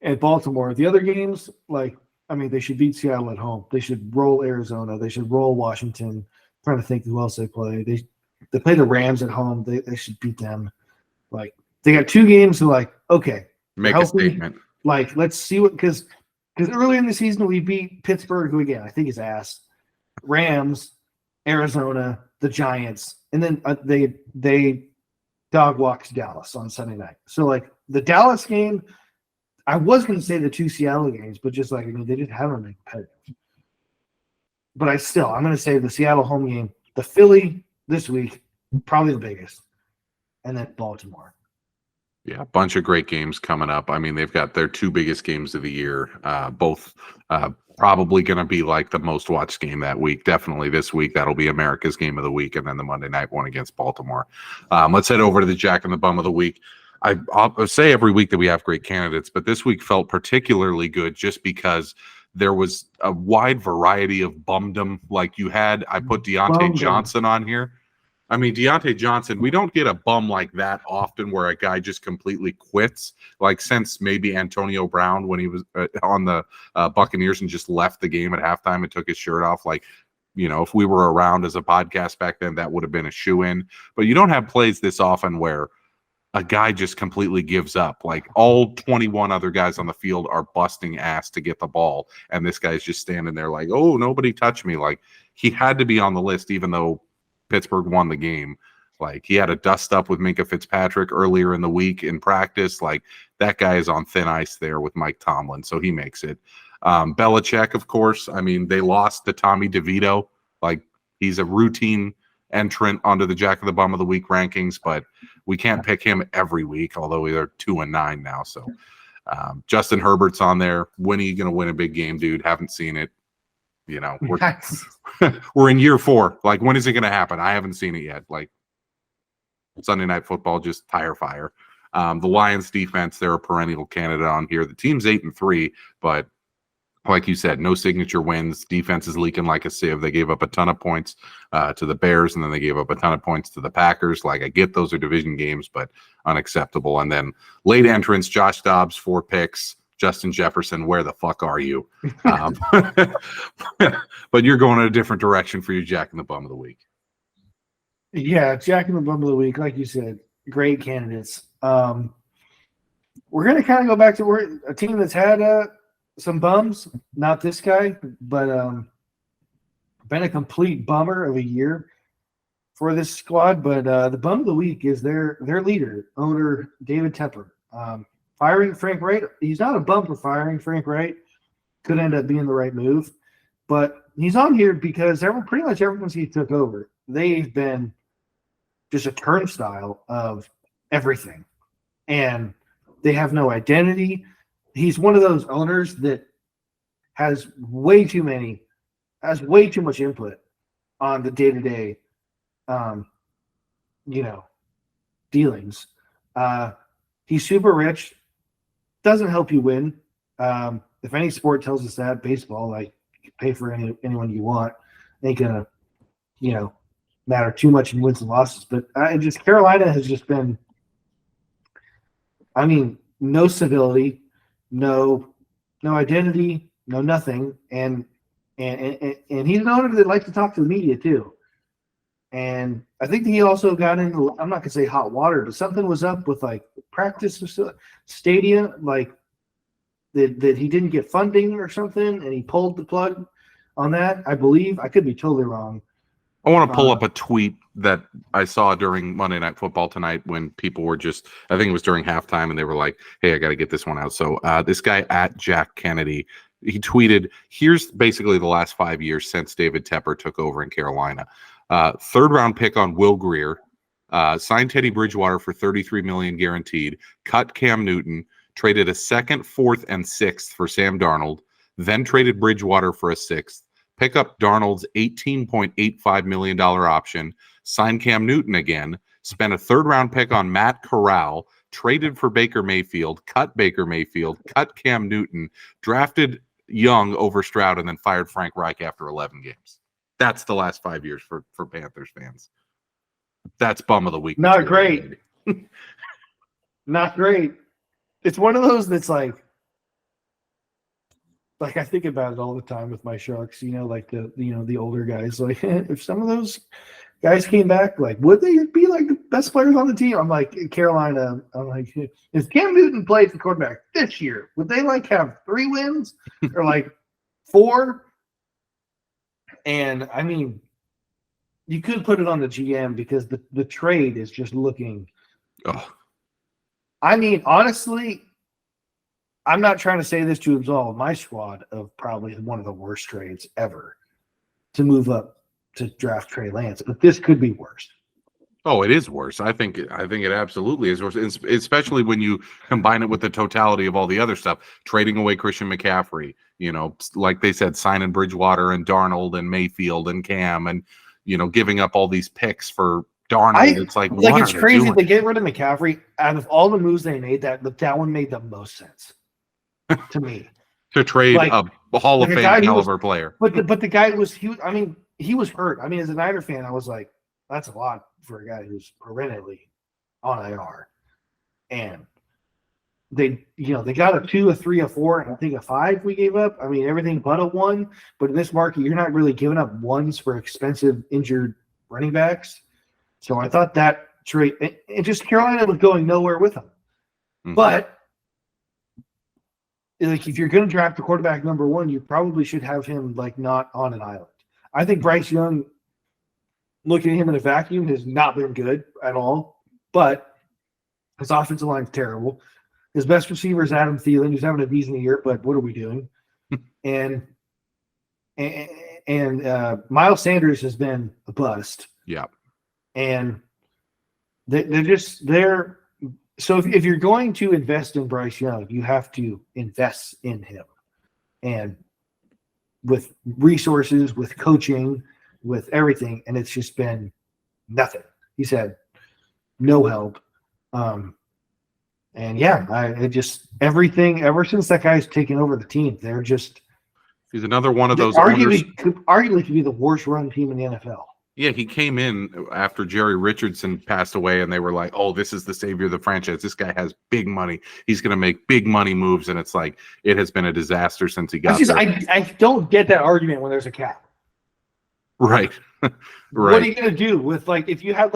and Baltimore. The other games, they should beat Seattle at home. They should roll Arizona. They should roll Washington. I'm trying to think who else they play. They play the Rams at home. They should beat them. Like, they got 2 games to okay, make a statement. Let's see what, because earlier in the season we beat Pittsburgh, who again I think is ass, Rams, Arizona, the Giants, and then they dog walks Dallas on Sunday night. So the Dallas game, I was going to say the 2 Seattle games, but just they just haven't been competitive. But I'm going to say the Seattle home game, the Philly this week, probably the biggest, and then Baltimore. Yeah, a bunch of great games coming up. I mean, they've got their 2 biggest games of the year, both probably going to be the most watched game that week. Definitely this week, that'll be America's game of the week, and then the Monday night one against Baltimore. Let's head over to the Jack and the Bum of the week. I'll say every week that we have great candidates, but this week felt particularly good just because there was a wide variety of bumdom. Like I put Deontay Johnson on here. I mean, Deontay Johnson, we don't get a bum like that often where a guy just completely quits. Like since maybe Antonio Brown when he was on the Buccaneers and just left the game at halftime and took his shirt off. Like, if we were around as a podcast back then, that would have been a shoe-in. But you don't have plays this often where a guy just completely gives up. Like all 21 other guys on the field are busting ass to get the ball. And this guy's just standing there like, oh, nobody touched me. Like he had to be on the list even though Pittsburgh won the game. Like he had a dust up with Minka Fitzpatrick earlier in the week in practice. Like that guy is on thin ice there with Mike Tomlin, so he makes it. Belichick, of course. I mean, they lost to Tommy DeVito. Like he's a routine entrant onto the Jack of the Bum of the Week rankings, but we can't pick him every week. Although they're 2-9 now. So Justin Herbert's on there. When are you going to win a big game, dude? Haven't seen it. We're in year 4. Like, when is it going to happen? I haven't seen it yet. Like, Sunday Night Football, just tire fire. The Lions defense, they're a perennial candidate on here. The team's 8-3, but like you said, no signature wins. Defense is leaking like a sieve. They gave up a ton of points to the Bears, and then they gave up a ton of points to the Packers. Like, I get those are division games, but unacceptable. And then late entrance, Josh Dobbs, 4 picks. Justin Jefferson, where the fuck are you? But you're going in a different direction for your Jack and the Bum of the Week. Yeah, Jack and the Bum of the Week, like you said, great candidates. We're going to kind of go back to a team that's had some bums, not this guy, but been a complete bummer of a year for this squad. But the Bum of the Week is their leader, owner David Tepper. Firing Frank Wright, he's not a bum for firing Frank Wright. Could end up being the right move. But he's on here because pretty much ever since he took over, they've been just a turnstile of everything. And they have no identity. He's one of those owners that has way too much input on the day-to-day, dealings. He's super rich. Doesn't help you win. If any sport tells us that, baseball, like you pay for anyone you want, ain't gonna, matter too much in wins and losses. But Carolina has just been, no stability, no identity, no nothing, and he's an owner that likes to talk to the media too. And I think he also got into, I'm not gonna say hot water, but something was up with like practice stadium, like that he didn't get funding or something, and he pulled the plug on that. I believe. I could be totally wrong. I want to pull up a tweet that I saw during Monday Night Football tonight when people were just, I think it was during halftime, and they were like, hey, I got to get this one out. So this guy at Jack Kennedy, he tweeted, here's basically the last 5 years since David Tepper took over in Carolina. 3rd round pick on Will Grier, signed Teddy Bridgewater for $33 million guaranteed, cut Cam Newton, traded a 2nd, 4th, and 6th for Sam Darnold, then traded Bridgewater for a 6th, pick up Darnold's $18.85 million option, sign Cam Newton again, spent a 3rd round pick on Matt Corral, traded for Baker Mayfield, cut Baker Mayfield, cut Cam Newton, drafted Young over Stroud, and then fired Frank Reich after 11 games. That's the last 5 years for Panthers fans. That's Bum of the Week. Not great. Not great. It's one of those that's like I think about it all the time with my Sharks, like the older guys. Like, if some of those guys came back, like, would they be like the best players on the team? I'm like, Carolina, I'm like, if Cam Newton plays the quarterback this year, would they like have 3 wins or like 4? And you could put it on the GM because the trade is just looking. Oh. Honestly, I'm not trying to say this to absolve my squad of probably one of the worst trades ever to move up to draft Trey Lance, but this could be worse. Oh, it is worse. I think it absolutely is worse, especially when you combine it with the totality of all the other stuff. Trading away Christian McCaffrey, like they said, signing Bridgewater and Darnold and Mayfield and Cam, and giving up all these picks for Darnold. It's like it's crazy. They get rid of McCaffrey. Out of all the moves they made, that one made the most sense to me. To trade a a Hall of Like a Fame guy who caliber player. But the guy was he was hurt. I mean, as a Niner fan, I was like, that's a lot for a guy who's perennially on IR. And they got a 2, a 3, a 4, and I think a 5 we gave up. I mean, everything but a 1. But in this market, you're not really giving up 1s for expensive injured running backs. So I thought that trade, and just Carolina was going nowhere with him. Mm-hmm. But like, if you're going to draft the quarterback number 1, you probably should have him like not on an island. I think Bryce Young, looking at him in a vacuum, has not been good at all. But his offensive line's terrible. His best receiver is Adam Thielen, who's having a decent year, but what are we doing? and Miles Sanders has been a bust. Yeah. And they're so if you're going to invest in Bryce Young, you have to invest in him. And with resources, with coaching, with everything, and it's just been nothing. He's had no help. And it just everything ever since that guy's taken over the team, they're just he's another one of those arguably could be the worst run team in the NFL. Yeah, he came in after Jerry Richardson passed away, and they were like, "Oh, this is the savior of the franchise. This guy has big money. He's going to make big money moves." And it's like it has been a disaster since he got there. I don't get that argument when there's a cap. Right. Right. What are you going to do with if you have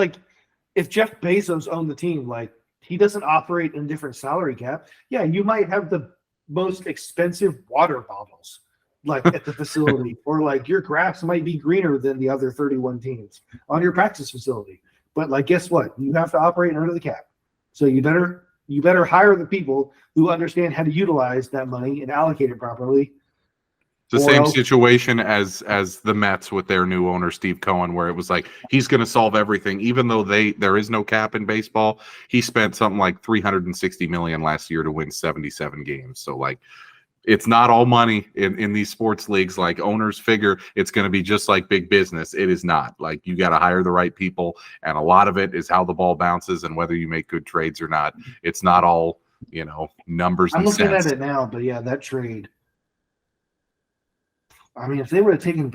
if Jeff Bezos owned the team, he doesn't operate in different salary cap. Yeah, you might have the most expensive water bottles at the facility, or your grass might be greener than the other 31 teams on your practice facility. But guess what? You have to operate under the cap. So you better hire the people who understand how to utilize that money and allocate it properly. It's the same situation as the Mets with their new owner, Steve Cohen, where it was he's going to solve everything. Even though there is no cap in baseball, he spent something like $360 million last year to win 77 games. So it's not all money in these sports leagues. Owners figure it's going to be just like big business. It is not. You got to hire the right people, and a lot of it is how the ball bounces and whether you make good trades or not. It's not all numbers. I'm and looking cents. at it now, but yeah, that trade. I mean, if they would have taken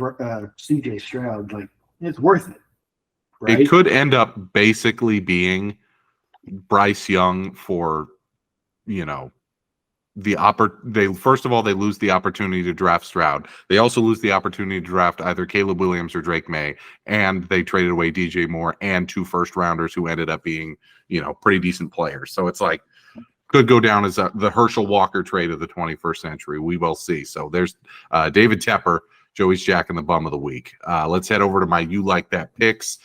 C.J. Stroud, it's worth it. Right? It could end up basically being Bryce Young for, first of all, they lose the opportunity to draft Stroud. They also lose the opportunity to draft either Caleb Williams or Drake May, and they traded away DJ Moore and 2 first-rounders who ended up being, pretty decent players. So it's could go down as the Herschel Walker trade of the 21st century. We will see. So there's David Tepper, Joey's Jack and the Bum of the Week. Let's head over to my You Like That picks.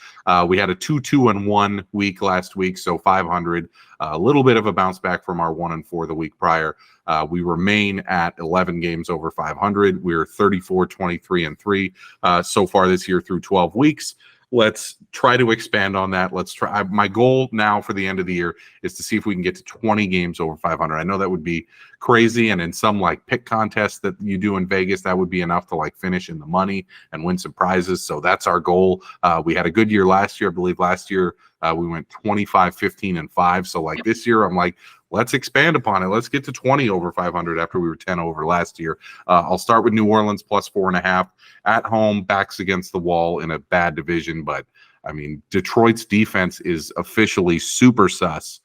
We had a 2-2-1 week last week, so 500. A little bit of a bounce back from our 1-4 the week prior. We remain at 11 games over 500. We're 34-23-3 so far this year through 12 weeks. Let's try to expand on that. Let's try. My goal now for the end of the year is to see if we can get to 20 games over 500. I know that would be crazy, and in some pick contests that you do in Vegas, that would be enough to finish in the money and win some prizes. So that's our goal. We had a good year last year. I believe last year we went 25-15-5. So this year, I'm let's expand upon it. Let's get to 20 over 500 after we were 10 over last year. I'll start with New Orleans plus 4.5 at home, backs against the wall in a bad division. But I mean, Detroit's defense is officially super sus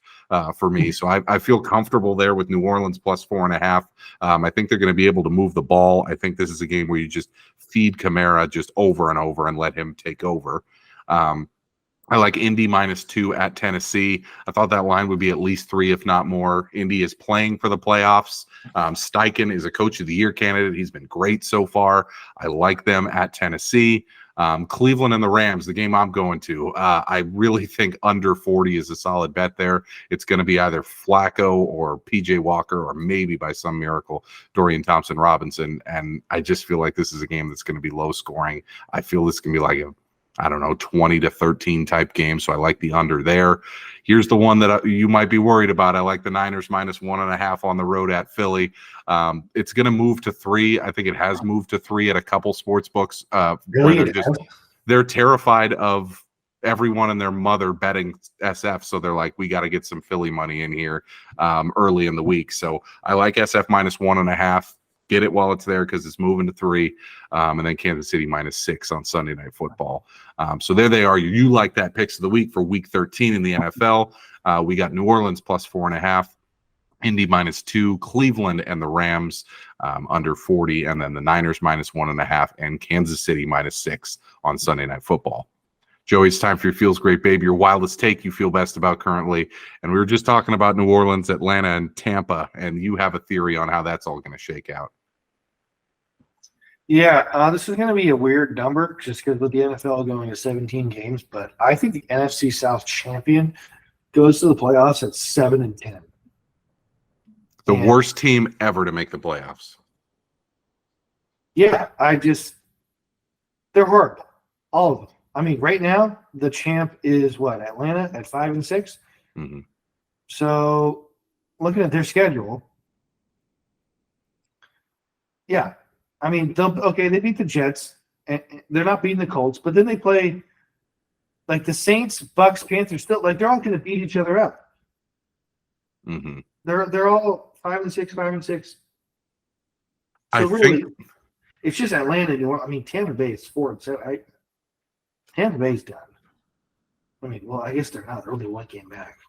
for me. So I feel comfortable there with New Orleans plus 4.5. I think they're going to be able to move the ball. I think this is a game where you just feed Kamara just over and over and let him take over. I like Indy -2 at Tennessee. I thought that line would be at least 3, if not more. Indy is playing for the playoffs. Steichen is a Coach of the Year candidate. He's been great so far. I like them at Tennessee. Cleveland and the Rams, the game I'm going to. I really think under 40 is a solid bet there. It's going to be either Flacco or PJ Walker or maybe by some miracle Dorian Thompson-Robinson. And I just feel like this is a game that's going to be low scoring. I feel this is going to be 20-13 type game. So I like the under there. Here's the one that you might be worried about. I like the Niners -1.5 on the road at Philly. It's going to move to 3. I think it has moved to 3 at a couple sports books. Really? They're terrified of everyone and their mother betting SF. So they're we got to get some Philly money in here early in the week. So I like SF -1.5. Get it while it's there because it's moving to 3. And then Kansas City -6 on Sunday Night Football. So there they are. You like that picks of the week for Week 13 in the NFL. We got New Orleans +4.5. Indy -2, Cleveland and the Rams under 40, and then the Niners -1.5, and Kansas City -6 on Sunday Night Football. Joey, it's time for your Feels Great Baby, your wildest take you feel best about currently. And we were just talking about New Orleans, Atlanta, and Tampa, and you have a theory on how that's all going to shake out. Yeah, this is going to be a weird number just because with the NFL going to 17 games, but I think the NFC South champion goes to the playoffs at 7-10. The worst team ever to make the playoffs. Yeah, they're horrible. All of them. I mean, right now, the champ is what? Atlanta at 5-6? Mm-hmm. So, looking at their schedule, yeah. I mean, they beat the Jets, and they're not beating the Colts, but then they play like the Saints, Bucks, Panthers, still, like they're all going to beat each other up. Mm-hmm. They're all 5-6, 5-6. So I think it's just Atlanta, New Orleans. I mean, Tampa Bay is 4-7. Tampa Bay's done. I mean, well, I guess they're not. They're only one game back.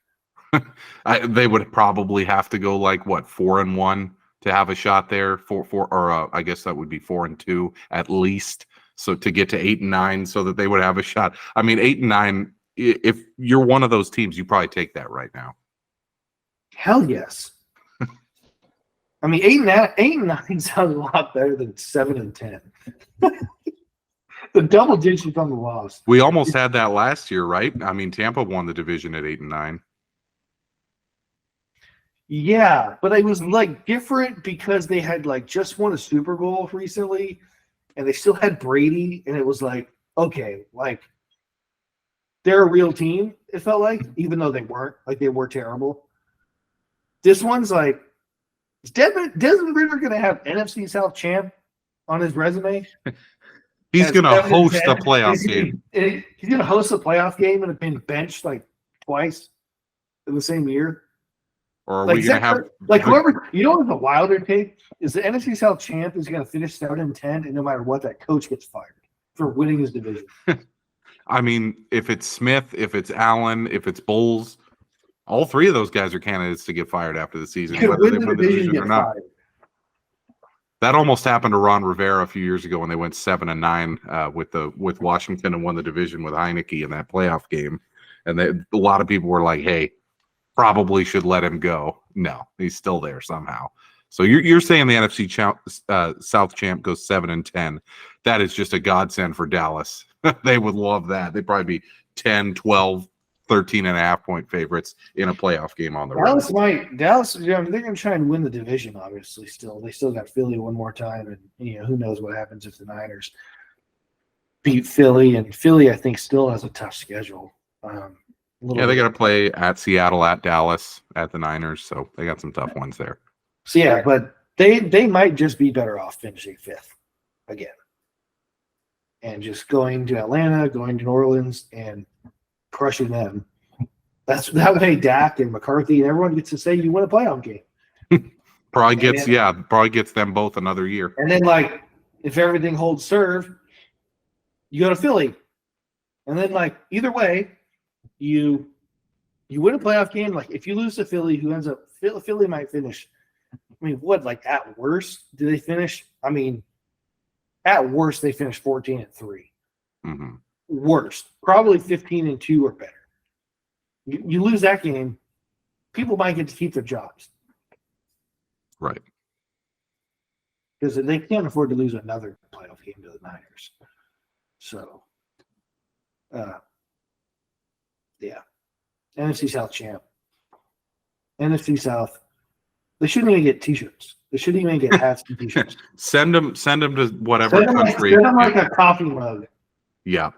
They would probably have to go like what 4-1 to have a shot there. I guess that would be 4-2 at least. So to get to 8-9, so that they would have a shot. I mean, 8-9. If you're one of those teams, you probably take that right now. Hell yes. I mean, 8-9 sounds a lot better than 7-10. The double digits on the loss. We almost had that last year, right? I mean, Tampa won the division at 8-9. Yeah, but it was like different because they had like just won a Super Bowl recently, and they still had Brady, and it was like, okay, like they're a real team. It felt like, even though they weren't, like they were terrible. This one's like, is Desmond Ridder going to have NFC South champ on his resume? He's going to host a playoff game. He's going to host a playoff game and have been benched like twice in the same year. Or are we going to have whoever? You know what the wilder take is the NFC South champ is going to finish 7-10, and no matter what, that coach gets fired for winning his division. I mean, if it's Smith, if it's Allen, if it's Bowles, all three of those guys are candidates to get fired after the season, whether they win the division or not. Fired. That almost happened to Ron Rivera a few years ago when they went 7-9 with Washington and won the division with Heineke in that playoff game. And a lot of people were like, "Hey, probably should let him go." No, he's still there somehow. So you're saying the NFC South champ goes 7-10. That is just a godsend for Dallas. They would love that. They'd probably be 10, 12, 13.5 point favorites in a playoff game on the road. Dallas, they're going to try and win the division, obviously, still. They still got Philly one more time, and who knows what happens if the Niners beat Philly. And Philly, I think, still has a tough schedule. They got to play at Seattle, at Dallas, at the Niners, so they got some tough ones there. So, yeah, but they might just be better off finishing 5th again. And just going to Atlanta, going to New Orleans, and crushing them. That way Dak and McCarthy and everyone gets to say you win a playoff game. probably gets them both another year. And then, like, if everything holds serve, you go to Philly. And then, like, either way, you win a playoff game. Like, if you lose to Philly, Philly might finish. I mean, what, like, at worst, do they finish? I mean, at worst, they finish 14-3. Mm-hmm. Worst, probably 15-2 or better. You lose that game, people might get to keep their jobs, right? Because they can't afford to lose another playoff game to the Niners. So, yeah, NFC South champ, NFC South. They shouldn't even get T-shirts. They shouldn't even get hats and T-shirts. Send them to whatever country. Send them like a coffee mug. Yeah.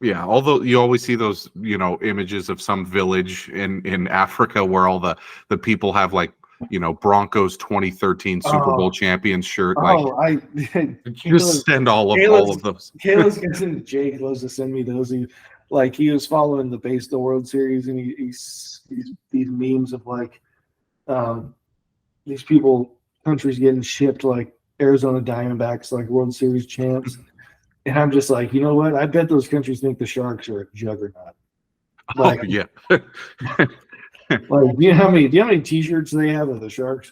Yeah, although you always see those, images of some village in Africa where all the people have like, Broncos 2013 Super Bowl champions shirt. Just send all of those. Jake loves to send me those. He was following the World Series, and he's these memes of like these countries getting shipped like Arizona Diamondbacks like World Series champs. And I'm just like, you know what? I bet those countries think the Sharks are a juggernaut. Like, Oh, yeah. like, do you know how many T-shirts they have of the Sharks?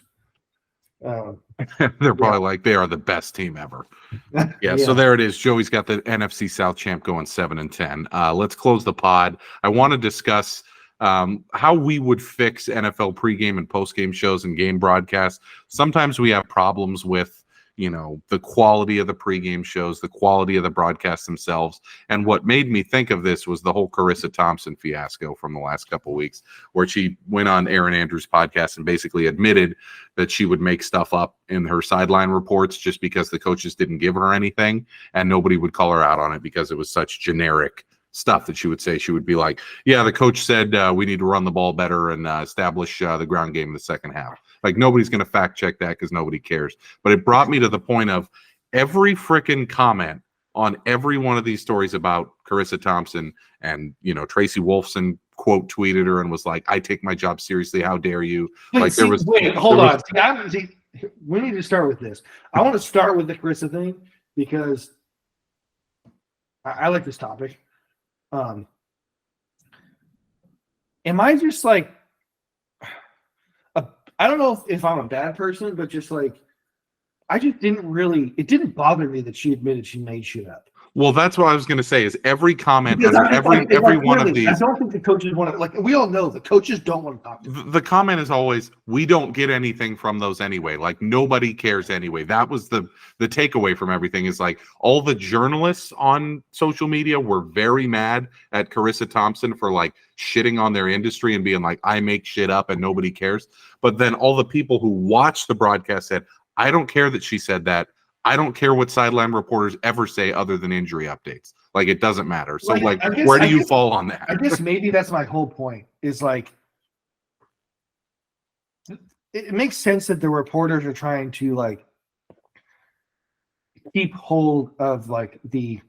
They're probably like, they are the best team ever. Yeah, so there it is. Joey's got the NFC South champ going 7-10. Let's close the pod. I want to discuss how we would fix NFL pregame and postgame shows and game broadcasts. Sometimes we have problems with, the quality of the pregame shows, the quality of the broadcasts themselves. And what made me think of this was the whole Carissa Thompson fiasco from the last couple of weeks, where she went on Aaron Andrews' podcast and basically admitted that she would make stuff up in her sideline reports just because the coaches didn't give her anything, and nobody would call her out on it because it was such generic stuff that she would say. She would be like, yeah, the coach said we need to run the ball better and establish the ground game in the second half. Like, nobody's going to fact check that because nobody cares. But it brought me to the point of every freaking comment on every one of these stories about Carissa Thompson, and Tracy Wolfson quote tweeted her and was like, I take my job seriously, how dare you. Hold on. We need to start with this. I want to start with the Carissa thing because I like this topic. Am I just like, I don't know if I'm a bad person, but just like, it didn't bother me that she admitted she made shit up. Well, that's what I was going to say, is every comment, every one of these. I don't think the coaches want to, like, we all know the coaches don't want to talk to them. The comment is always, we don't get anything from those anyway. Like, nobody cares anyway. That was the takeaway from everything, is like, all the journalists on social media were very mad at Carissa Thompson for like shitting on their industry and being like, I make shit up and nobody cares. But then all the people who watched the broadcast said, I don't care that she said that. I don't care what sideline reporters ever say other than injury updates. Like, it doesn't matter. So, where do you fall on that? I guess maybe that's my whole point, is like, it makes sense that the reporters are trying to like keep hold of like the,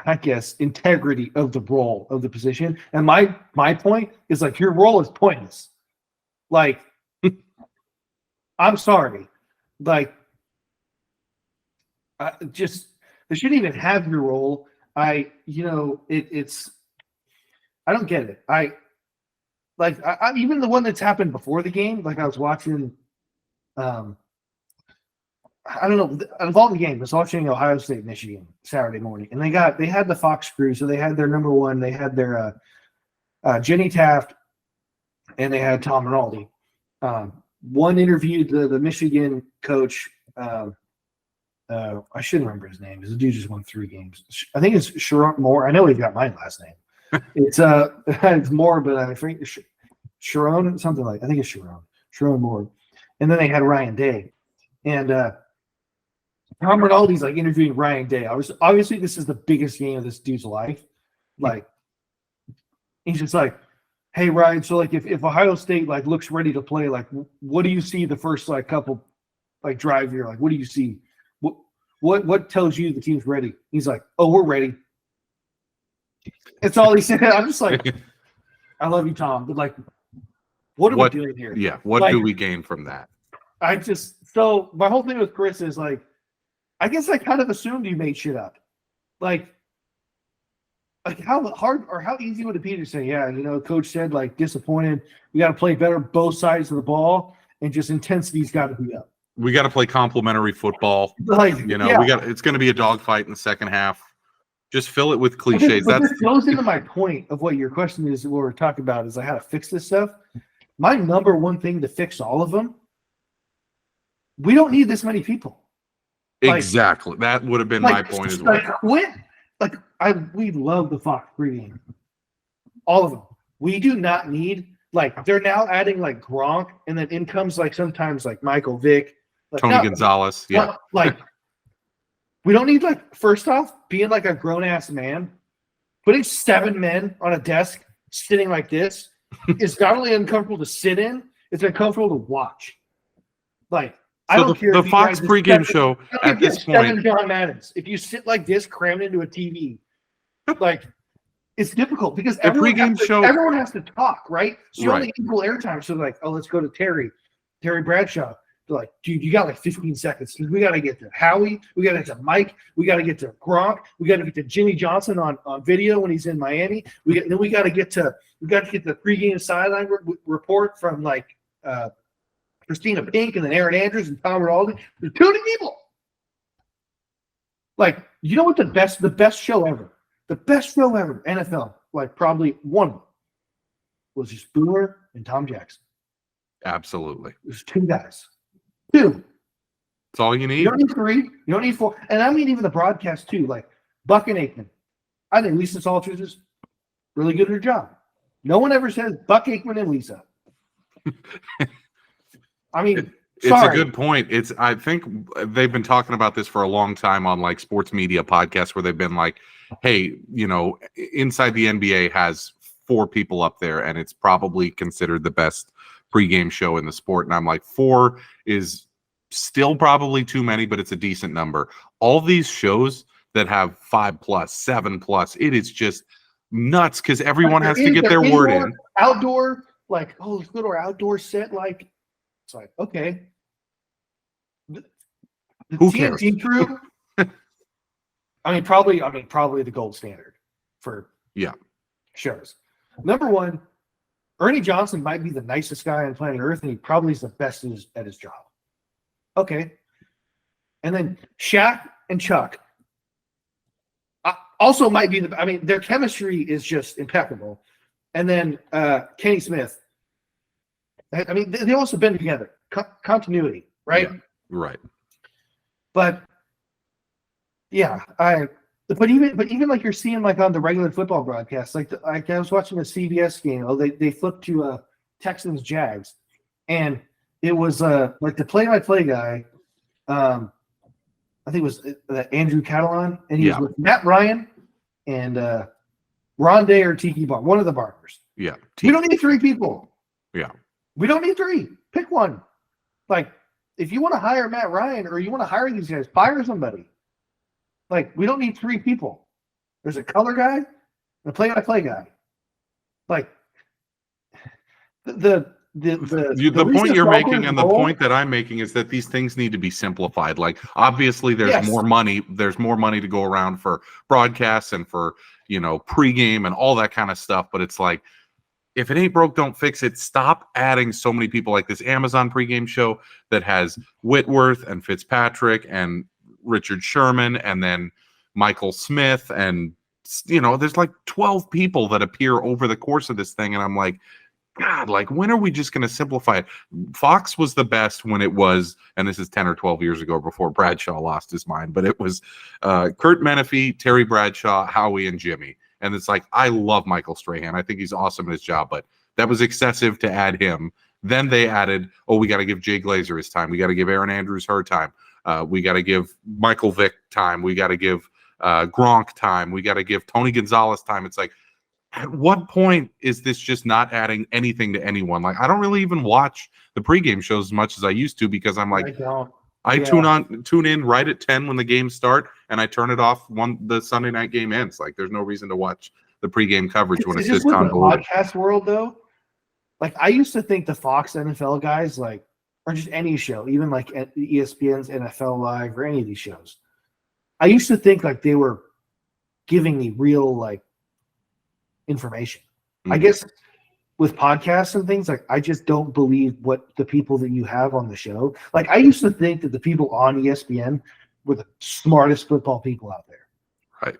I guess, integrity of the role of the position. And my point is like, your role is pointless. Like, I'm sorry. Like, they shouldn't even have your role. It's I don't get it. I even the one that's happened before the game. Like, I was watching, I don't know, involved in the game. I was watching Ohio State, Michigan Saturday morning, and they had the Fox crew. So they had their number one. They had their Jenny Taft, and they had Tom Rinaldi. One interviewed the Michigan coach. I shouldn't remember his name because the dude just won 3 games. I think it's Sharon Moore. I know he got my last name. It's Moore, but I think Sharon, something like, I think it's Sharon Moore. And then they had Ryan Day. And Tom Rinaldi's like interviewing Ryan Day. Obviously, this is the biggest game of this dude's life. Like, he's just like, hey, Ryan, so like if Ohio State like looks ready to play, like what do you see the first like couple like drive here? Like, what do you see? What tells you the team's ready? He's like, oh, we're ready. That's all he said. I'm just like, I love you, Tom, but like, what are we doing here? Yeah, what do we gain from that? So my whole thing with Chris is like, I guess I kind of assumed you made shit up. Like how hard or how easy would it be to say, yeah, coach said like disappointed. We got to play better both sides of the ball, and just intensity's got to be up. We got to play complementary football. Like, it's going to be a dogfight in the second half. Just fill it with cliches. This goes into my point of what your question is. What we're talking about is like how to fix this stuff. My number one thing to fix all of them. We don't need this many people. Exactly. That would have been my point as well. Like, quit. Like, we love the Fox pregame. All of them. We do not need, like, they're now adding like Gronk, and then in comes like sometimes like Michael Vick. Like, Tony Gonzalez. Yeah. Like, we don't need, like, first off, being like a grown ass man, putting 7 men on a desk sitting like this is not only uncomfortable to sit in, it's uncomfortable to watch. Like, I don't care. The Fox pregame show at this point. John Maddens. If you sit like this, crammed into a TV, like, it's difficult because everyone has to talk, right? So you only equal airtime. So like, oh, let's go to Terry Bradshaw. They're like, dude, you got like 15 seconds. We got to get to Howie. We got to get to Mike. We got to get to Gronk. We got to get to Jimmy Johnson on video when he's in Miami. Then we got to get the pregame sideline report from like Christina Pink and then Aaron Andrews and Tom Rinaldi. There's too many people. Like, you know what the best show ever, NFL, like probably one was just Boomer and Tom Jackson. Absolutely. There's two guys. Two. That's all you need. You don't need three. You don't need four. And I mean, even the broadcast too, like Buck and Aikman. I think Lisa Salters is really good at her job. No one ever says Buck Aikman and Lisa. I mean, it's a good point. I think they've been talking about this for a long time on like sports media podcasts where they've been like, hey, you know, Inside the NBA has 4 people up there and it's probably considered the best pregame show in the sport. And I'm like, 4 is still probably too many, but it's a decent number. All these shows that have 5+, 7+, it is just nuts because everyone has to get their word in. Outdoor, like, oh, let's go to our outdoor set. Like, it's like, okay. The Who TNT cares? crew. I mean, probably the gold standard for shows. Number one, Ernie Johnson might be the nicest guy on planet Earth, and he probably is the best at his job. Okay. And then Shaq and Chuck also might be their chemistry is just impeccable. And then Kenny Smith. I mean, they've also been together. Continuity, right? Yeah, right. But yeah, But even like you're seeing like on the regular football broadcast, like I was watching a CBS game. Oh, they flipped to Texans Jags, and it was like the play-by-play guy. I think it was Andrew Catalan, and he was with Matt Ryan and Rondé or Tiki Bar, one of the barbers. Yeah, we don't need 3 people. Yeah, we don't need 3. Pick one. Like if you want to hire Matt Ryan or you want to hire these guys, fire somebody. Like, we don't need 3 people. There's a color guy and a play-by-play guy. Like, the point you're making and the point that I'm making is that these things need to be simplified. Like, obviously, there's more money. There's more money to go around for broadcasts and for, you know, pregame and all that kind of stuff. But it's like, if it ain't broke, don't fix it. Stop adding so many people like this Amazon pregame show that has Whitworth and Fitzpatrick and Richard Sherman and then Michael Smith, and you know, there's like 12 people that appear over the course of this thing, and I'm like, God, like, when are we just going to simplify it? Fox was the best when it was, and this is 10 or 12 years ago before Bradshaw lost his mind, but it was Kurt Menefee, Terry Bradshaw, Howie, and Jimmy. And it's like, I love Michael Strahan. I think he's awesome at his job, but that was excessive to add him. Then they added, oh, we got to give Jay Glazer his time. We got to give Aaron Andrews her time. We got to give Michael Vick time. We got to give Gronk time. We got to give Tony Gonzalez time. It's like, at what point is this just not adding anything to anyone? Like, I don't really even watch the pregame shows as much as I used to because I'm like, I tune in right at 10 when the games start, and I turn it off when the Sunday night game ends. Like, there's no reason to watch the pregame coverage when it's this convoluted. The podcast world, though, like I used to think the Fox NFL guys, like, or just any show, even like ESPN's NFL Live or any of these shows, I used to think like they were giving me real like information. Mm-hmm. I guess with podcasts and things, like I just don't believe what the people that you have on the show. Like I used to think that the people on ESPN were the smartest football people out there. Right.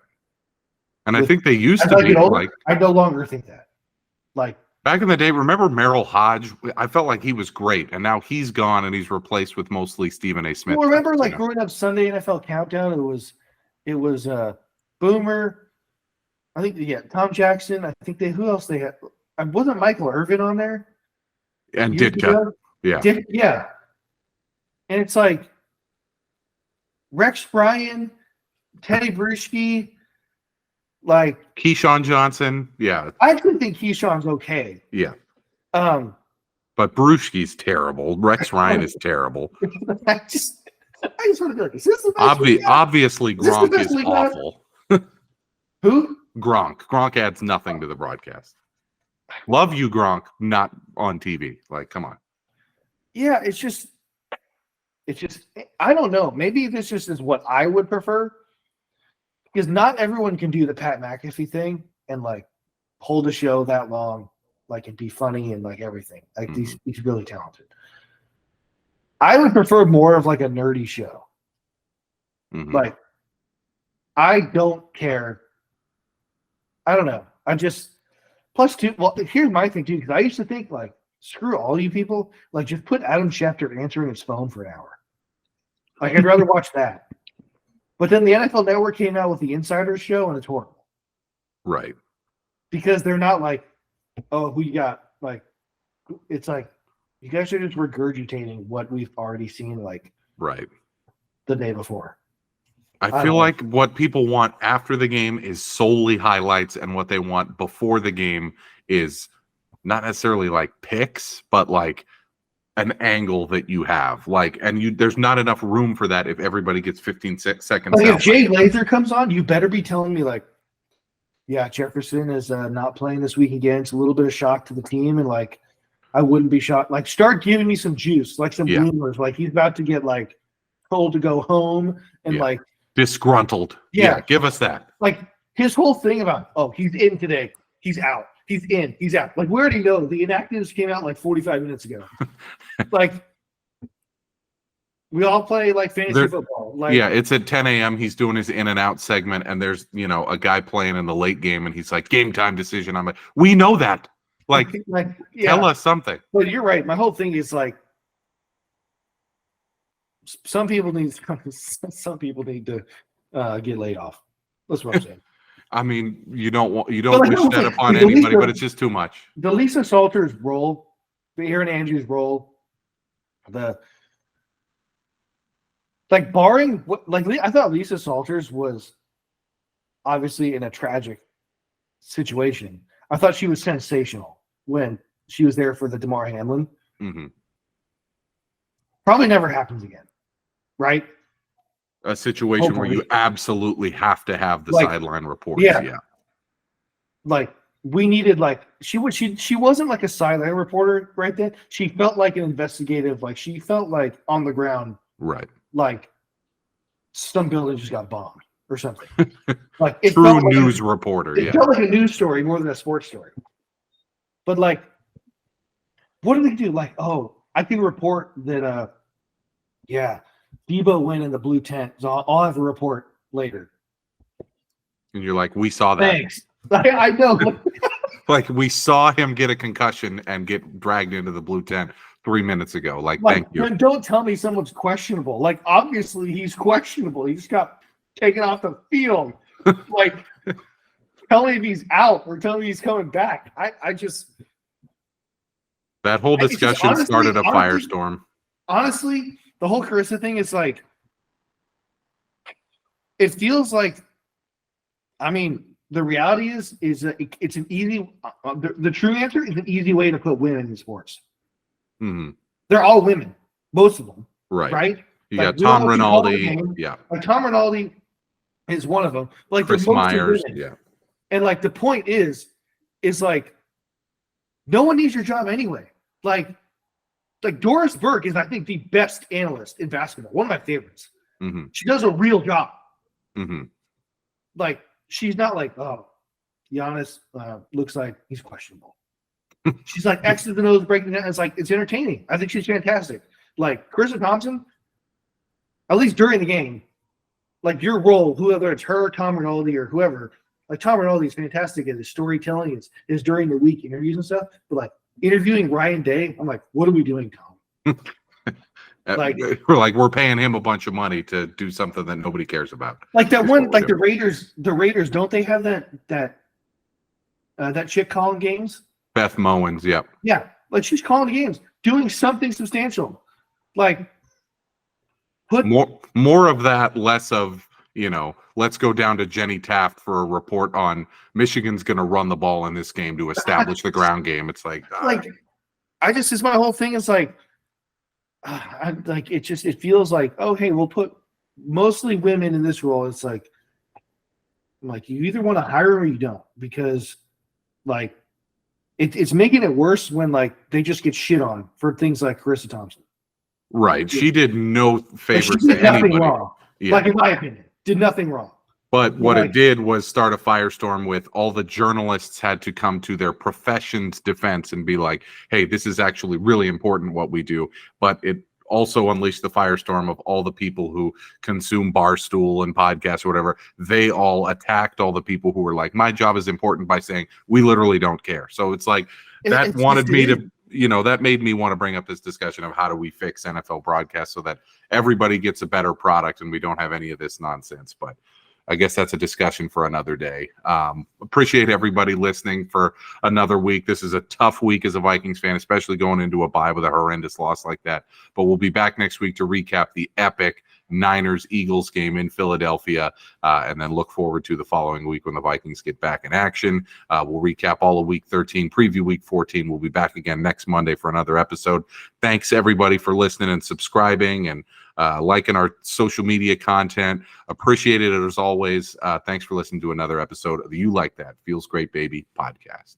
And I think they used to be like, I no longer think that. Like, back in the day, remember Merrill Hodge? I felt like he was great, and now he's gone, and he's replaced with mostly Stephen A. Smith. Well, remember, like growing up Sunday NFL Countdown, it was Boomer. I think Tom Jackson. I think who else they had? Wasn't Michael Irvin on there? And Ditka, yeah. And it's like Rex Bryan, Teddy Bruschi. Like Keyshawn Johnson, yeah. I actually think Keyshawn's okay. Yeah. But Bruschi's terrible. Rex Ryan is terrible. I just want to be like, is this the best obviously Gronk is awful. Who? Gronk. Gronk adds nothing to the broadcast. Love you, Gronk, not on TV. Like, come on. Yeah, it's just it's just, I don't know. Maybe this just is what I would prefer, because not everyone can do the Pat McAfee thing and like hold a show that long, like and be funny and like everything. Like he's really talented. I would prefer more of like a nerdy show. Like, I don't care. I don't know. I just plus two. Well, here's my thing too, because I used to think like, screw all you people. Like, just put Adam Schefter answering his phone for an hour. Like, I'd rather watch that. But then the NFL Network came out with the Insiders show, and it's horrible. Right. Because they're not like, oh, who you got? Like, it's like, you guys are just regurgitating what we've already seen, like, right, the day before. I feel like what people want after the game is solely highlights, and what they want before the game is not necessarily like picks, but like an angle that you have. Like, and there's not enough room for that if everybody gets 15 seconds. Like, if Jay Lather comes on, you better be telling me, like, yeah, Jefferson is not playing this week again. It's a little bit of shock to the team, and like, I wouldn't be shocked. Like, start giving me some juice, like some bloomers. Like, he's about to get like told to go home, and like disgruntled. Yeah, give us that. Like, his whole thing about, oh, he's in today, he's out, he's in, he's out. Like, we already know the inactives came out like 45 minutes ago. Like, we all play like fantasy football. Like, yeah, it's at 10 a.m. He's doing his in and out segment, and there's a guy playing in the late game, and he's like, game time decision. I'm like, we know that. Like tell us something. But you're right. My whole thing is like, some people need to get laid off. That's what I'm saying. I mean, you don't wish that upon anybody, but it's just too much. The Lisa Salters role, the Aaron Andrews role, barring what, like, I thought Lisa Salters was obviously in a tragic situation. I thought she was sensational when she was there for the Damar Hamlin. Probably never happens again, right? A situation where you absolutely have to have the sideline reports. Yeah. Like, we needed, like, she wasn't like a sideline reporter right then. She felt like an investigative, like, she felt like on the ground. Right. Like, some building just got bombed or something. Like, it true news reporter. It felt like a news story more than a sports story. But like, what do they do? Like, oh, I can report that Debo went in the blue tent, so I'll have a report later. And you're like, we saw that. Thanks. I know. Like, we saw him get a concussion and get dragged into the blue tent 3 minutes ago. Like, thank you. Don't tell me someone's questionable. Like, obviously he's questionable. He just got taken off the field. Like, tell me if he's out or tell me he's coming back. I just, that whole discussion started a firestorm. Honestly, the whole Carissa thing is like, it feels like, I mean, the reality is it's an easy, the true answer is an easy way to put women in sports. They're all women, most of them. Right? You got Tom Rinaldi. Yeah. Like, Tom Rinaldi is one of them. Like, Chris Myers. Yeah. And like, the point is like, no one needs your job anyway. Like Doris Burke is, I think, the best analyst in basketball. One of my favorites. She does a real job. Like, she's not like, oh, Giannis looks like he's questionable. She's like X to the nose breaking down. It's like, it's entertaining. I think she's fantastic. Like, Carissa Thompson, at least during the game, like, your role, whether it's her, Tom Rinaldi, or whoever, like, Tom Rinaldi is fantastic at his storytelling, is during the week interviews and stuff. But like, interviewing Ryan Day, I'm like, what are we doing, Tom? Like, we're paying him a bunch of money to do something that nobody cares about. Like that one, like the Raiders, don't they have that chick calling games? Beth Mowens, yep. Yeah, like, she's calling the games, doing something substantial. Like, put more of that, less of, let's go down to Jenny Taft for a report on Michigan's going to run the ball in this game to establish the ground game. It's like, it's my whole thing is like, it feels like, oh, hey, we'll put mostly women in this role. It's like, you either want to hire them or you don't, because like, it's making it worse when like they just get shit on for things like Carissa Thompson. Right. She did no But she favors did to nothing anybody. wrong. Yeah. Like in my opinion, did nothing wrong. But what Like- it did was start a firestorm with all the journalists had to come to their profession's defense and be like, hey, this is actually really important what we do. But it also unleashed the firestorm of all the people who consume Barstool and podcasts or whatever. They all attacked all the people who were like, my job is important, by saying, we literally don't care. So it's like, that It's wanted just- me to, you know, that made me want to bring up this discussion of how do we fix NFL broadcast so that everybody gets a better product and we don't have any of this nonsense. But I guess that's a discussion for another day. Appreciate everybody listening for another week. This is a tough week as a Vikings fan, especially going into a bye with a horrendous loss like that. But we'll be back next week to recap the epic Niners-Eagles game in Philadelphia, and then look forward to the following week when the Vikings get back in action. We'll recap all of Week 13, preview Week 14. We'll be back again next Monday for another episode. Thanks, everybody, for listening and subscribing and liking our social media content. Appreciate it as always. Thanks for listening to another episode of the You Like That Feels Great Baby podcast.